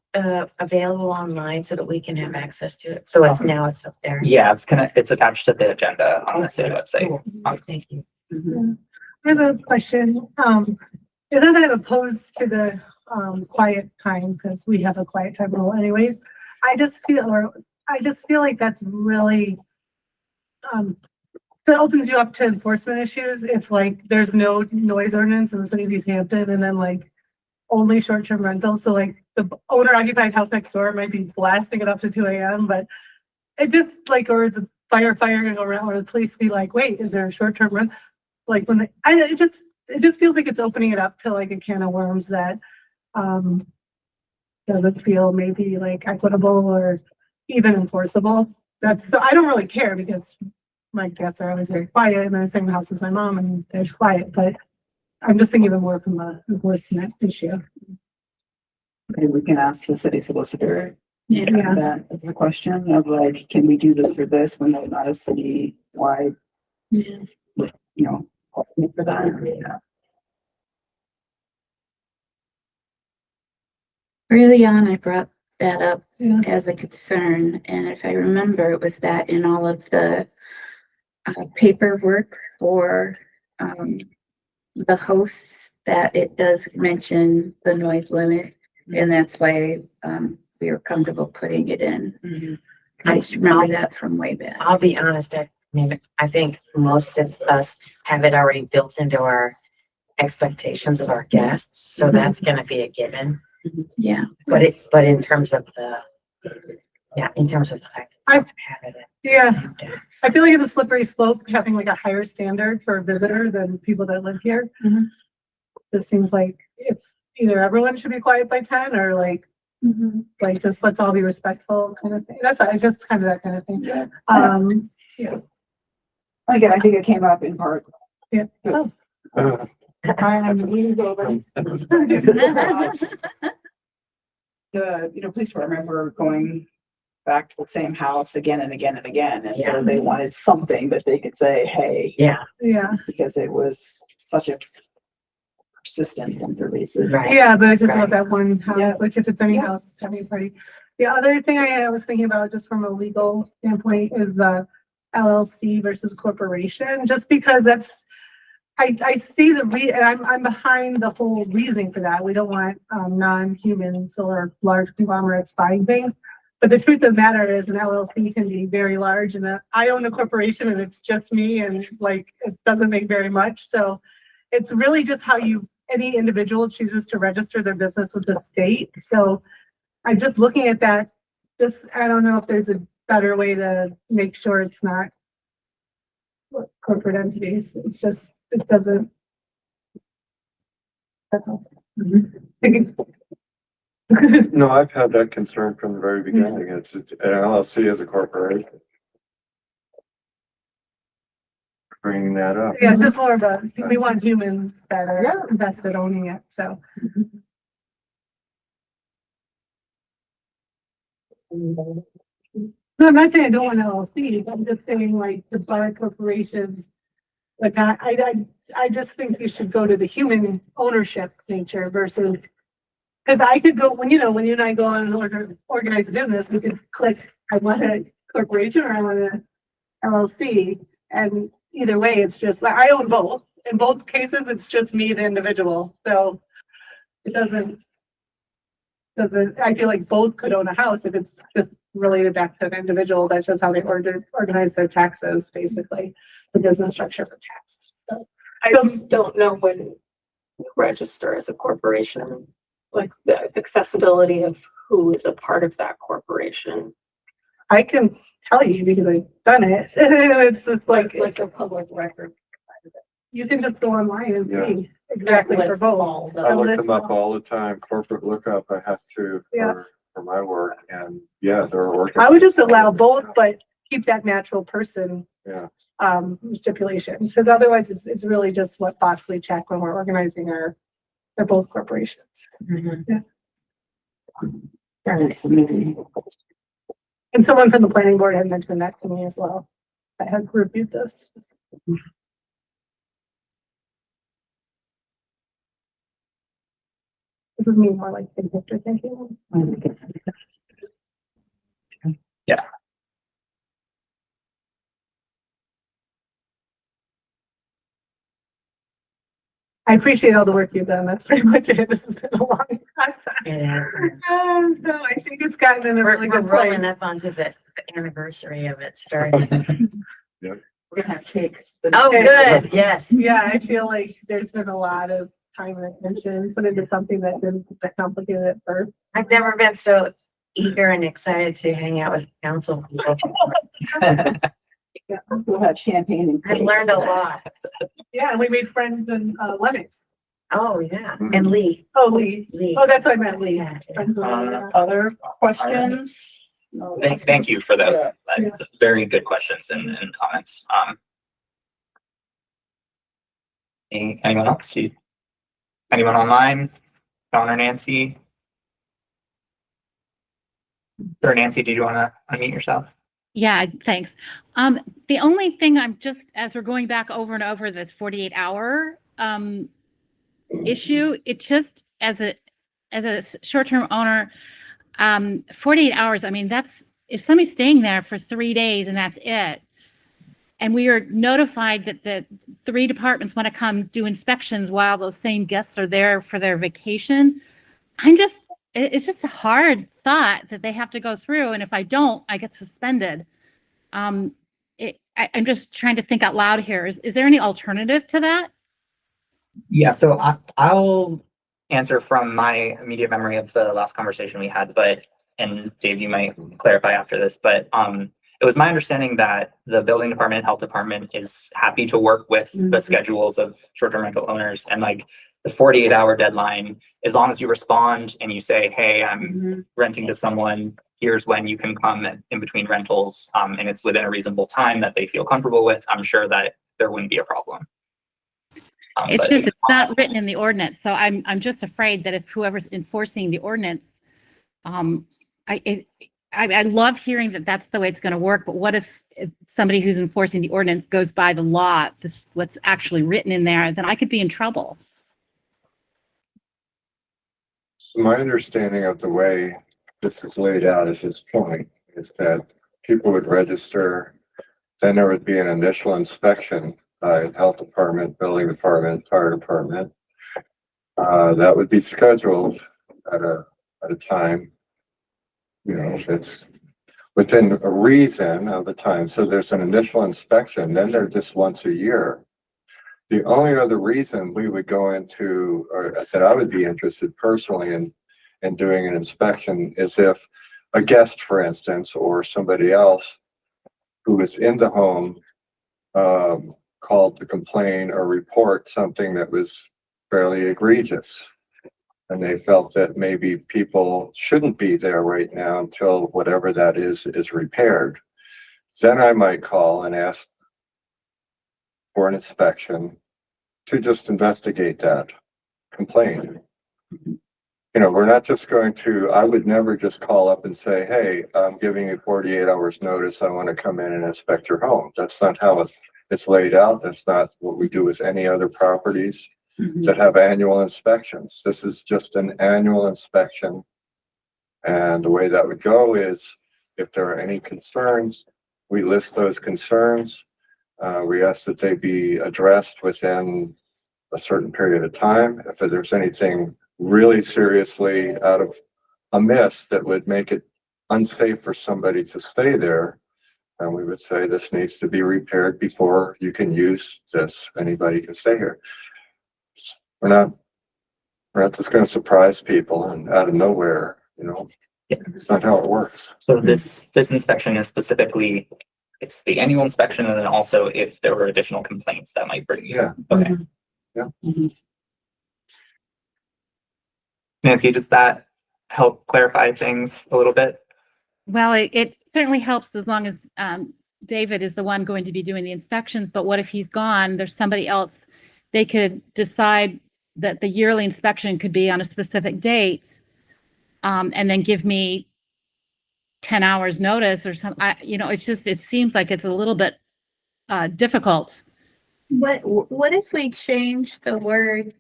I: available online so that we can have access to it? So it's now it's up there.
B: Yeah, it's attached to the agenda on the city website.
I: Cool. Thank you.
J: I have a question. It's not that I'm opposed to the quiet time because we have a quiet time rule anyways. I just feel like that's really that opens you up to enforcement issues if like there's no noise ordinance in the city of Easthampton and then like only short-term rentals. So like the owner occupied house next door might be blasting it up to 2 a.m. But it just like, or is a firefighter gonna go around or the police be like, wait, is there a short-term rent? Like when it just feels like it's opening it up to like a can of worms that doesn't feel maybe like equitable or even enforceable. So I don't really care because my guests are always very quiet and I'm in the same house as my mom and they're quiet, but I'm just thinking of it more from a enforcement issue.
C: Maybe we can ask the city solicitor
F: Yeah.
C: that as a question of like, can we do this for this when there's not a city-wide,
F: Yeah.
C: policy for that? Yeah.
F: Early on, I brought that up
J: Yeah.
F: as a concern, and if I remember, it was that in all of the paperwork for the hosts that it does mention the noise limit, and that's why we were comfortable putting it in. I just remember that from way back.
I: I'll be honest, I mean, I think most of us have it already built into our expectations of our guests, so that's gonna be a given.
F: Yeah.
I: But in terms of the fact that we have it.
J: Yeah. I feel like it's a slippery slope having like a higher standard for a visitor than people that live here.
F: Mhm.
J: It seems like if either everyone should be quiet by 10 or like just let's all be respectful kind of thing. That's just kind of that kind of thing.
C: Yeah.
J: Yeah.
C: Again, I think it came up in part.
J: Yeah. Oh,
C: We go over. Police remember going back to the same house again and again and again. And so they wanted something that they could say, hey,
I: Yeah,
J: yeah.
C: because it was such a persistent and pervasive.
I: right.
J: Yeah, but I just love
I: Right.
J: that one house,
C: Yeah.
J: which if it's any
C: Yeah.
J: house having a party. The other thing I was thinking about just from a legal standpoint is the LLC versus corporation, just because I see and I'm behind the whole reasoning for that. We don't want non-humans or large conglomerates buying things. But the truth of the matter is an LLC can be very large and I own a corporation and it's just me and like, it doesn't make very much. So it's really just how any individual chooses to register their business with the state. So I'm just looking at that. I don't know if there's a better way to make sure it's not corporate entities. It's just, it doesn't.
E: No, I've had that concern from the very beginning. It's an LLC as a corporation. Bringing that up.
J: Yeah, it's just more of we want humans that are invested owning it, so. No, I'm not saying I don't want LLCs, I'm just saying like the bar corporations. Like I just think you should go to the human ownership nature versus. Cause I could go, when you and I go on and organize a business, we could click, I want a corporation or I want an LLC. And either way, it's just, like, I own both. In both cases, it's just me, the individual, so it doesn't, I feel like both could own a house if it's just related back to the individual. That's just how they organize their taxes, basically, the business structure for taxes. So
D: I just don't know when you register as a corporation, like the accessibility of who is a part of that corporation.
J: I can tell you because I've done it. It's just like
D: A public record.
J: you can just go online and
E: Yeah.
J: see exactly for
D: Lists
J: both.
D: all the-
E: I look
J: list
E: them up
J: of-
E: all the time, corporate lookup, I have to
J: Yeah.
E: for my work, and yeah, they're
J: I
E: organized.
J: would just allow both, but keep that natural person
E: Yeah,
J: stipulation, because otherwise it's really just what box we check when we're organizing they're both corporations. And someone from the planning board had mentioned that to me as well. I had reviewed this. This is me more like big picture thinking.
B: Yeah.
J: I appreciate all the work you've done. That's pretty much it. This has been a long process.
I: Yeah.
J: So I think it's gotten in a really
I: We're
J: good
I: rolling
J: place.
I: up onto the anniversary of it starting.
C: We're gonna have cake.
I: Oh, good, yes.
J: Yeah, I feel like there's been a lot of time and attention put into something that didn't that complicated at first.
I: I've never been so eager and excited to hang out with council people.
C: Yeah, we'll have champagne and
I: I've
C: cake.
I: learned a lot.
J: Yeah, and we made friends in Lennox.
I: Oh, yeah, and Lee.
J: Oh, Lee.
I: Lee.
J: Oh, that's what I meant, Lee.
I: Yeah.
J: Friends with Lee, yeah.
C: Other questions?
B: Thank you for those.
J: Yeah.
B: Very good questions and comments. Anyone else? Anyone online? John or Nancy? Or Nancy, did you want to unmute yourself?
G: Yeah, thanks. The only thing I'm just, as we're going back over and over this 48-hour issue, it just, as a short-term owner, 48 hours, I mean, that's, if somebody's staying there for 3 days and that's it, and we are notified that the 3 departments want to come do inspections while those same guests are there for their vacation, it's just a hard thought that they have to go through, and if I don't, I get suspended. I'm just trying to think out loud here. Is there any alternative to that?
B: Yeah, so I'll answer from my immediate memory of the last conversation we had, and Dave, you might clarify after this, but it was my understanding that the building department and health department is happy to work with the schedules of short-term rental owners, and like the 48-hour deadline, as long as you respond and you say, hey, I'm renting to someone, here's when you can come in between rentals, and it's within a reasonable time that they feel comfortable with, I'm sure that there wouldn't be a problem.
G: It's not written in the ordinance, so I'm just afraid that if whoever's enforcing the ordinance, I love hearing that that's the way it's going to work, but what if somebody who's enforcing the ordinance goes by the law, what's actually written in there, then I could be in trouble.
E: my understanding of the way this is laid out at this point is that people would register, then there would be an initial inspection by health department, building department, fire department. That would be scheduled at a time, that's within a reason of the time. So there's an initial inspection, then they're just once a year. The only other reason we would go into, or that I would be interested personally in doing an inspection is if a guest, for instance, or somebody else who is in the home called to complain or report something that was fairly egregious. And they felt that maybe people shouldn't be there right now until whatever that is repaired. Then I might call and ask for an inspection to just investigate that complaint. We're not just going to, I would never just call up and say, hey, I'm giving you 48 hours notice. I want to come in and inspect your home. That's not how it's laid out. That's not what we do with any other properties that have annual inspections. This is just an annual inspection. And the way that would go is if there are any concerns, we list those concerns. We ask that they be addressed within a certain period of time. If there's anything really seriously out of amiss that would make it unsafe for somebody to stay there, and we would say this needs to be repaired before you can use this. Anybody can stay here. We're not just going to surprise people and out of nowhere, you know.
B: Yeah.
E: It's not how it works.
B: So this inspection is specifically, it's the annual inspection, and then also if there were additional complaints that might bring you.
E: Yeah.
B: Okay.
E: Yeah.
B: Nancy, does that help clarify things a little bit?
G: Well, it certainly helps as long as David is the one going to be doing the inspections, but what if he's gone, there's somebody else, they could decide that the yearly inspection could be on a specific date, and then give me 10 hours notice or something. It's just, it seems like it's a little bit difficult.
F: What if we change the word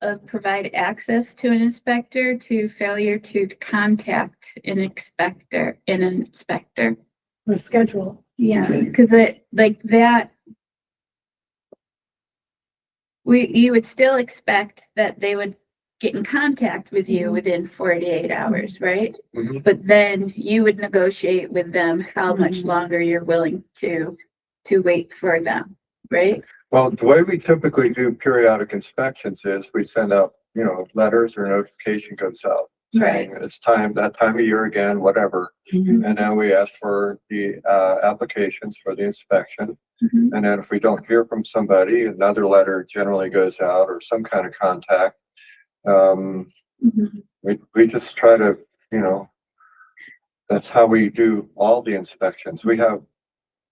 F: of provide access to an inspector to failure to contact an inspector?
J: Or schedule.
F: Yeah, because it like that. You would still expect that they would get in contact with you within 48 hours, right?
E: Mhm.
F: But then you would negotiate with them how much longer you're willing to wait for them, right?
E: Well, the way we typically do periodic inspections is we send out, you know, letters or notification goes out saying it's time, that time of year again, whatever. And then we ask for the applications for the inspection. And then if we don't hear from somebody, another letter generally goes out or some kind of contact. We just try to, you know, that's how we do all the inspections. We have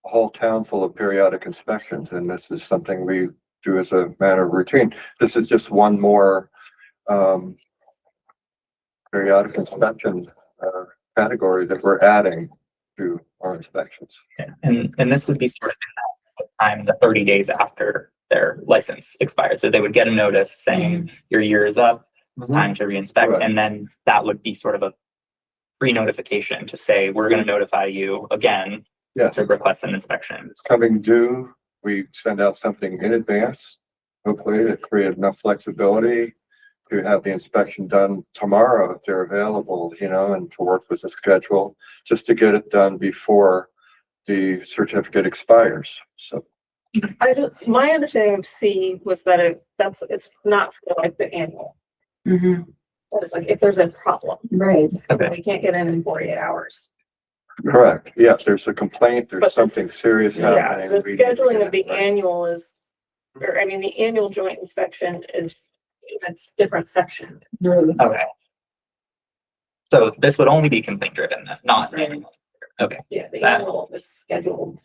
E: a whole town full of periodic inspections, and this is something we do as a matter of routine. This is just one more periodic inspection category that we're adding to our inspections.
B: Yeah. And this would be sort of in that time, the 30 days after their license expired. So they would get a notice saying your year is up, it's time to reinspect.
E: Right.
B: And then that would be sort of a pre-notification to say, we're going to notify you again
E: Yes,
B: to request an inspection.
E: it's coming due. We send out something in advance, hopefully to create enough flexibility to have the inspection done tomorrow if they're available, you know, and to work with the schedule, just to get it done before the certificate expires. So,
D: My understanding of C was that it's not for like the annual. That is like if there's a problem,
C: Right.
B: Okay.
D: we can't get in 48 hours.
E: correct. Yeah, if there's a complaint,
D: But
E: there's
D: the
E: something serious
D: Yeah,
E: happening.
D: the
E: we need to
D: scheduling
E: get
D: of the
E: it right.
D: annual is, the annual joint inspection is, it's different section.
B: Okay. So this would only be complaint driven, not
D: Right.
B: annual. Okay.
D: Yeah, the
B: That-
D: annual is scheduled.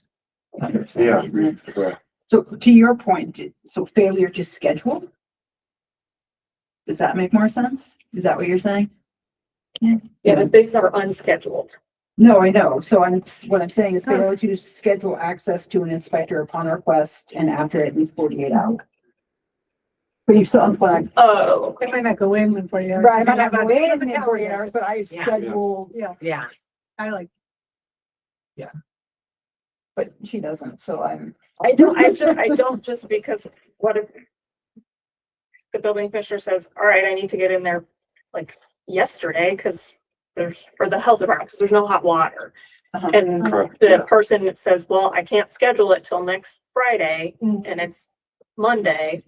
E: Yeah, correct.
C: So to your point, so failure to schedule? Does that make more sense? Is that what you're saying?
D: Yeah, but these are unscheduled.
C: No, I know. So what I'm saying is failure to schedule access to an inspector upon request and after at least 48 hours. But you still unflagged.
D: Oh,
J: It might not go in 48 hours.
C: Right, I might not go in 48 hours, but I
I: Yeah.
C: schedule,
I: Yeah.
J: I like,
C: but she doesn't, so
D: I don't just because what if the building official says, all right, I need to get in there like yesterday because for the health department, because there's no hot water.
C: Uh-huh.
D: And
E: Correct,
D: the
E: yeah.
D: person that says, well, I can't schedule it till next Friday and it's Monday.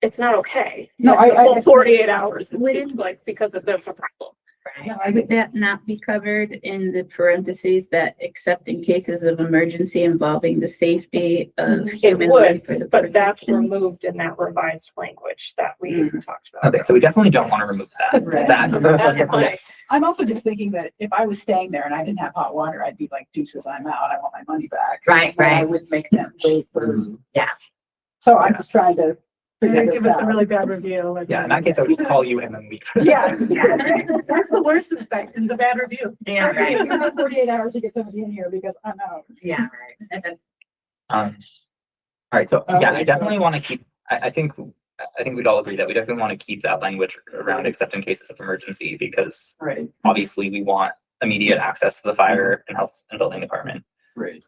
D: It's not okay.
C: No,
D: Well, 48 hours is
F: Wouldn't-
D: like because of there's a problem.
F: Would that not be covered in the parentheses that except in cases of emergency involving the safety of
D: It
F: human life or
D: would,
F: the
D: but that's
F: protection?
D: removed in that revised language that we talked about.
B: Okay, so we definitely don't want to remove that.
C: Right.
D: That's my-
B: Yes.
C: I'm also just thinking that if I was staying there and I didn't have hot water, I'd be like, deuces, I'm out. I want my money back.
I: Right,
C: But I
I: right.
C: would make them wait for.
E: Mhm.
C: So I'm just trying to
J: they're
C: figure
J: gonna
C: this
J: give us a
C: out.
J: really bad review. like-
B: Yeah, in that case, I would just call you and then leave.
C: Yeah.
J: That's the worst inspection, the bad review.
I: Yeah, right.
C: Give me 48 hours to get somebody in here because I'm out.
I: Yeah, right.
B: All right, so yeah, I
C: Okay.
B: definitely want to keep, I think we'd all agree that we definitely want to keep that language around except in cases of emergency, because
C: Right.
B: obviously we want immediate access to the fire and health and building department.
C: Right.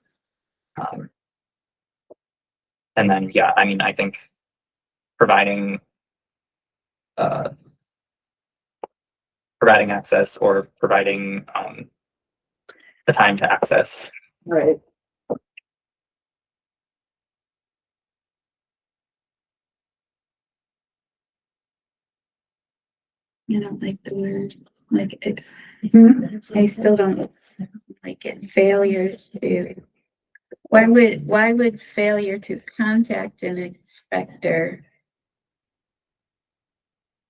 B: And then, yeah, I mean, I think providing providing access or providing the time to access.
C: Right.
F: I don't like the word, like, it's,
C: Mm-hmm.
F: I still don't like it. Failure to, why would failure to contact an inspector?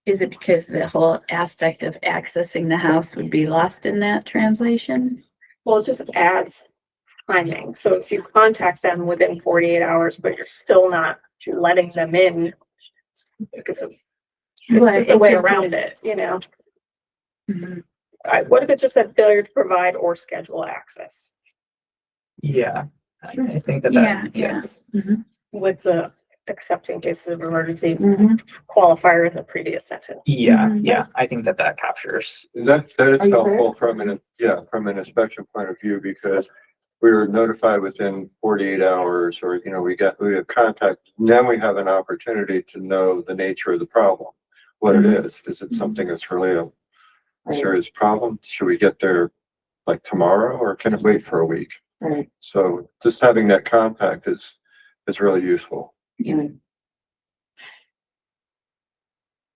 F: Is it because the whole aspect of accessing the house would be lost in that translation?
D: Well, it just adds timing. So if you contact them within 48 hours, but you're still not letting them in, it's just a way around it, you know?
F: Mhm.
D: What if it just said failure to provide or schedule access
B: Yeah, I think that
F: Yeah,
B: that,
F: yeah.
B: yes.
D: with the accepting cases of emergency
C: Mhm.
D: qualifier in the previous sentence?
B: Yeah,
F: Mhm.
B: yeah, I think that that captures.
E: That is
C: Are you
E: helpful from from an inspection point of view, because we were notified within 48 hours, or, we have contact, then we have an opportunity to know the nature of the problem, what it is. Is it something that's really a
C: Right.
E: serious problem? Should we get there like tomorrow, or can it wait for a week?
C: Right.
E: So just having that contact is really useful.
C: Yeah.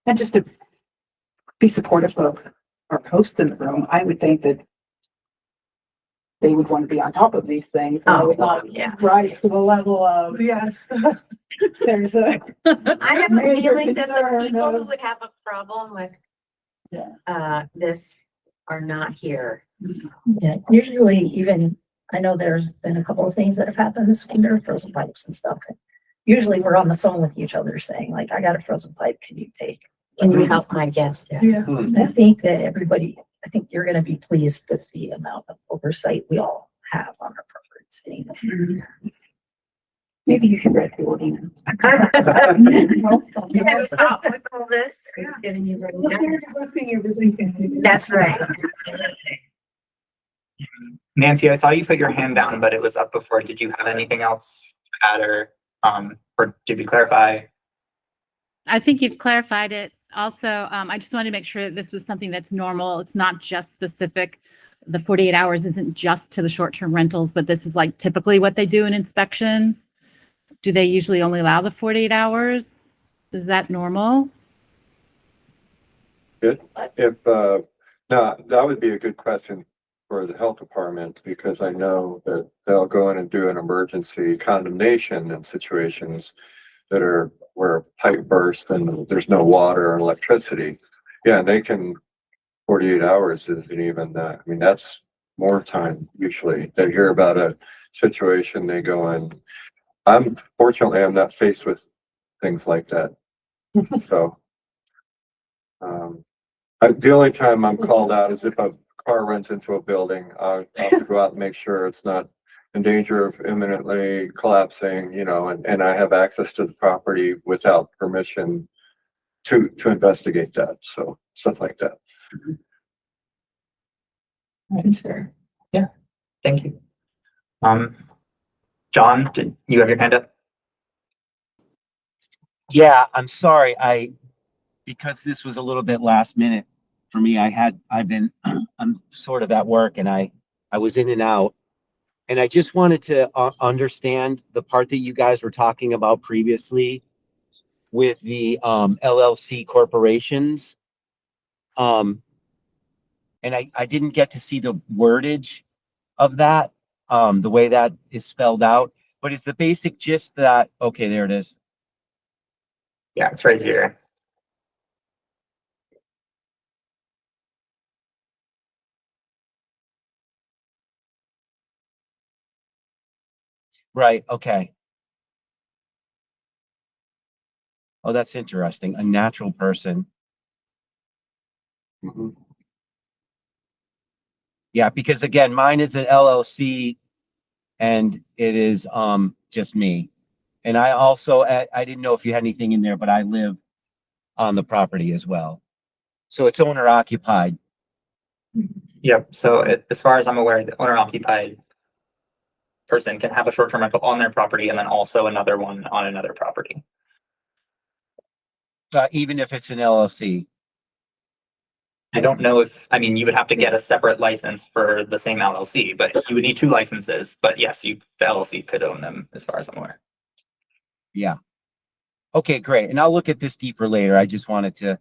C: And just to be supportive of our host in the room, I would think that they would want to be on top of these things. And I would not rise to the level of,
J: Yes.
C: there's a,
I: I have a
C: Major
I: feeling that the
C: concern
I: people who
C: of-
I: would have a problem with
C: Yeah.
I: this are not here.
H: Yeah, usually even, I know there's been a couple of things that have happened this winter, frozen pipes and stuff. Usually we're on the phone with each other saying like, I got a frozen pipe, can you take?
I: Can you help my guest?
J: Yeah.
H: I think that I think you're gonna be pleased with the amount of oversight we all have on our properties anymore.
C: maybe you should read the ordinance.
I: Yeah, stop with all this. Getting you ready. That's right.
B: Nancy, I saw you put your hand down, but it was up before. Did you have anything else to add, or did you clarify?
G: I think you've clarified it. Also, I just wanted to make sure that this was something that's normal. It's not just specific. The 48 hours isn't just to the short-term rentals, but this is like typically what they do in inspections. Do they usually only allow the 48 hours? Is that normal?
E: Good. If, no, that would be a good question for the health department, because I know that they'll go in and do an emergency condemnation in situations that are where a pipe burst and there's no water or electricity. Yeah, they can, 48 hours isn't even that. I mean, that's more time usually. They hear about a situation, they go in. Fortunately, I'm not faced with things like that. So, the only time I'm called out is if a car runs into a building. I'll have to go out and make sure it's not in danger of imminently collapsing, and I have access to the property without permission to investigate that. So stuff like that.
C: Sure.
B: Thank you. John, did you have your hand up?
K: Yeah, I'm sorry. Because this was a little bit last minute for me, I'm sort of at work, and I was in and out. And I just wanted to understand the part that you guys were talking about previously with the LLC corporations. And I didn't get to see the wordage of that, the way that is spelled out. But is the basic gist that, okay, there it is.
B: Yeah, it's right here.
K: Right, okay. Oh, that's interesting. A natural person.
E: Mhm.
K: Yeah, because again, mine is an LLC and it is just me. And I also I didn't know if you had anything in there, but I live on the property as well. So it's owner occupied.
B: Yep. So as far as I'm aware, the owner occupied person can have a short-term rental on their property and then also another one on another property.
K: Even if it's an LLC.
B: I don't know if, I mean, you would have to get a separate license for the same LLC, but you would need two licenses. But yes, the LLC could own them as far as I'm aware.
K: Yeah. Okay, great. And I'll look at this deeper later. I just wanted to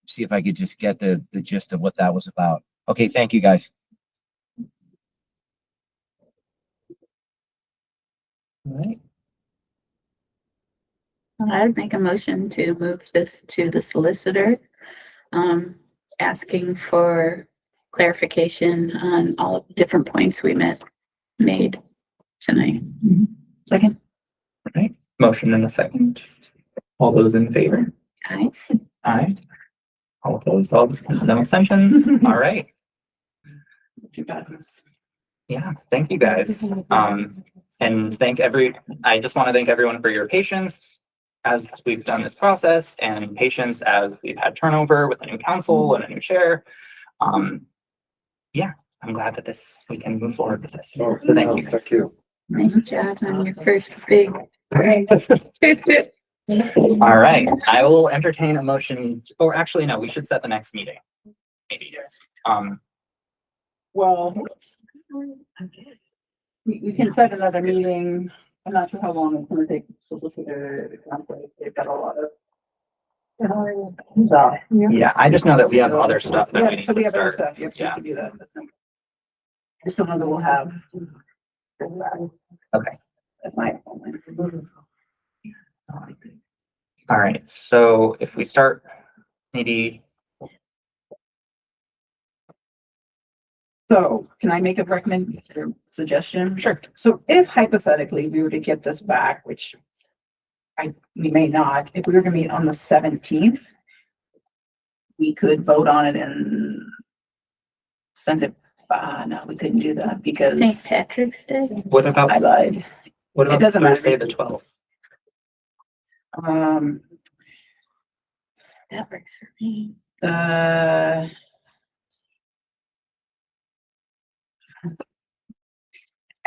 K: see if I could just get the gist of what that was about. Okay, thank you guys.
B: All right.
F: I'd make a motion to move this to the solicitor, asking for clarification on all of the different points we made tonight.
C: Second.
B: All right. Motion in a second. All those in favor?
F: Aye.
B: Aye. All opposed? All no extensions? All right.
C: Two passes.
B: Yeah, thank you guys. And I just want to thank everyone for your patience as we've done this process and patience as we've had turnover with a new council and a new chair. Yeah, I'm glad that we can move forward with this. So thank you.
E: Thank you.
F: Nice job on your first big.
B: All right, I will entertain a motion, or actually, no, we should set the next meeting. Maybe.
C: Well, we can set another meeting. I'm not sure how long it's gonna take to solicitor the conflict. They've got a lot of.
B: Yeah, I just know that we have other stuff that we
C: Yeah,
B: need
C: so we
B: to
C: have other
B: start.
C: stuff. You have
B: Yeah.
C: to do that. I still know that we'll have.
B: Okay.
C: That's my.
B: All right, so if we start, maybe,
C: So can I make a recommend or suggestion?
B: sure.
C: So if hypothetically we were to get this back, which we may not, if we were to meet on the 17th, we could vote on it and send it. No, we couldn't do that because
F: St. Patrick's Day?
B: What
C: I
B: about,
C: lied.
B: what
C: It
B: about
C: doesn't matter.
B: Thursday, the 12th?
F: That works for me.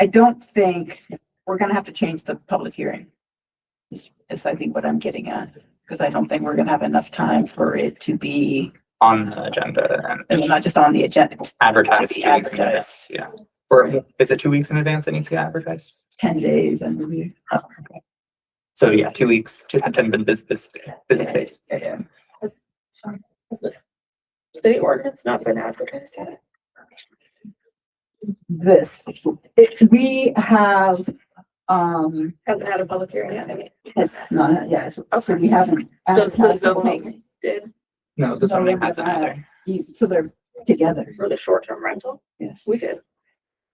C: I don't think we're gonna have to change the public hearing. Is I think what I'm getting at, because I don't think we're gonna have enough time for it to be,
B: On the agenda and
C: not just on the agenda.
B: advertised.
C: To be
B: 2 weeks in
C: advertised.
B: advance, yeah. Or is it 2 weeks in advance that needs to get advertised?
C: 10 days and review.
B: So yeah, 2 weeks, 10 business days.
C: Yeah.
D: Has this city ordinance not been advertised yet?
C: We have,
D: Hasn't had a public hearing yet, I mean.
C: it's not, yeah, so we haven't.
D: Does the
C: advertised it.
D: zoning did
B: No, the
C: No,
B: zoning
C: we
B: hasn't
C: haven't.
B: either.
C: So they're together,
D: for the short-term rental?
C: yes.
D: We did.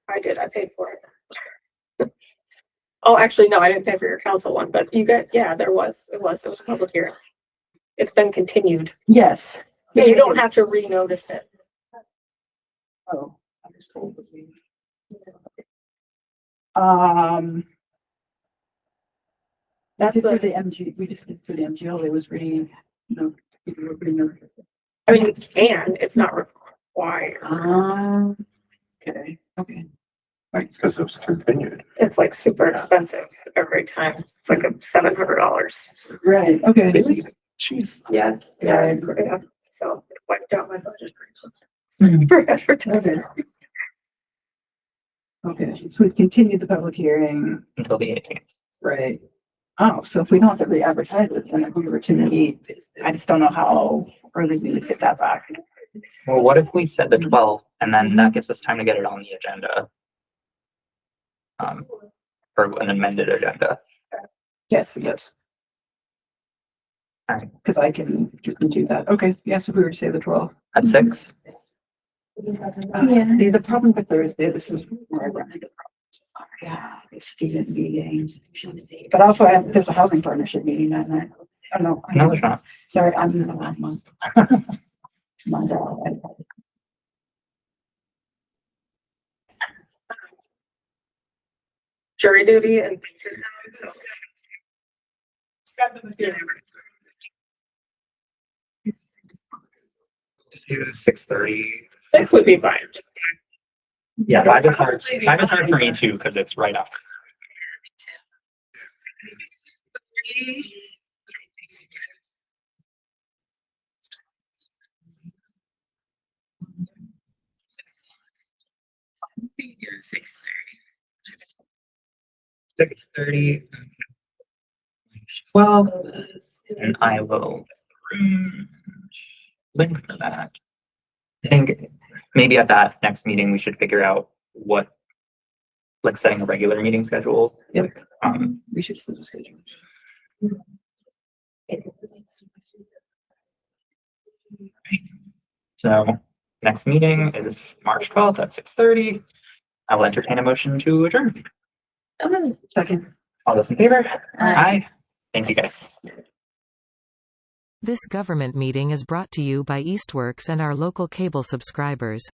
D: I did, I paid for it. Oh, actually, no, I didn't pay for your council one, but you got, yeah, it was a public hearing. It's been continued.
C: Yes.
D: Yeah, you don't have to renotice it.
C: Oh. I was told that we-
D: That's
C: Did for
D: the,
C: the MG, we just did for the MGL, it was really, people were pretty nervous.
D: I mean, you can, it's not required.
C: Okay.
E: Right, because it was continued.
D: It's like super expensive every time. It's like $700.
C: Right, okay.
B: Jeez.
D: Yeah,
C: Yeah.
D: yeah. So it wiped out my budget
C: Mhm.
D: for advertising.
C: Okay, so we've continued the public hearing,
B: Until the 18th.
C: right? Oh, so if we don't have to re-advertise it, then if we were to meet, I just don't know how early we would get that back.
B: Well, what if we said the 12th and then that gives us time to get it on the agenda? For an amended agenda.
C: Yes.
B: Alright.
C: Because I can do that. Okay, yes, if we were to say the 12th.
B: At 6?
F: Yeah.
C: The problem with Thursday, this is where I run into problems. Yeah, it's student meetings. But also there's a housing partnership meeting that night. I don't know.
B: No, there's not.
C: Sorry, I'm in the wrong month. My bad.
D: Jury duty and. So.
B: 6:30.
D: 6 would be fine.
B: Yeah, 5 is hard for me too, because it's right after.
F: Six
B: 6:30. 12, and I will link for that. I think maybe at that next meeting, we should figure out what, like setting a regular meeting schedule.
C: Yep.
B: We should set a schedule. So next meeting is March 12th at 6:30. I will entertain a motion to adjourn.
C: Second.
B: All those in favor?
F: Aye.
B: Thank you, guys.
A: This government meeting is brought to you by Eastworks and our local cable subscribers.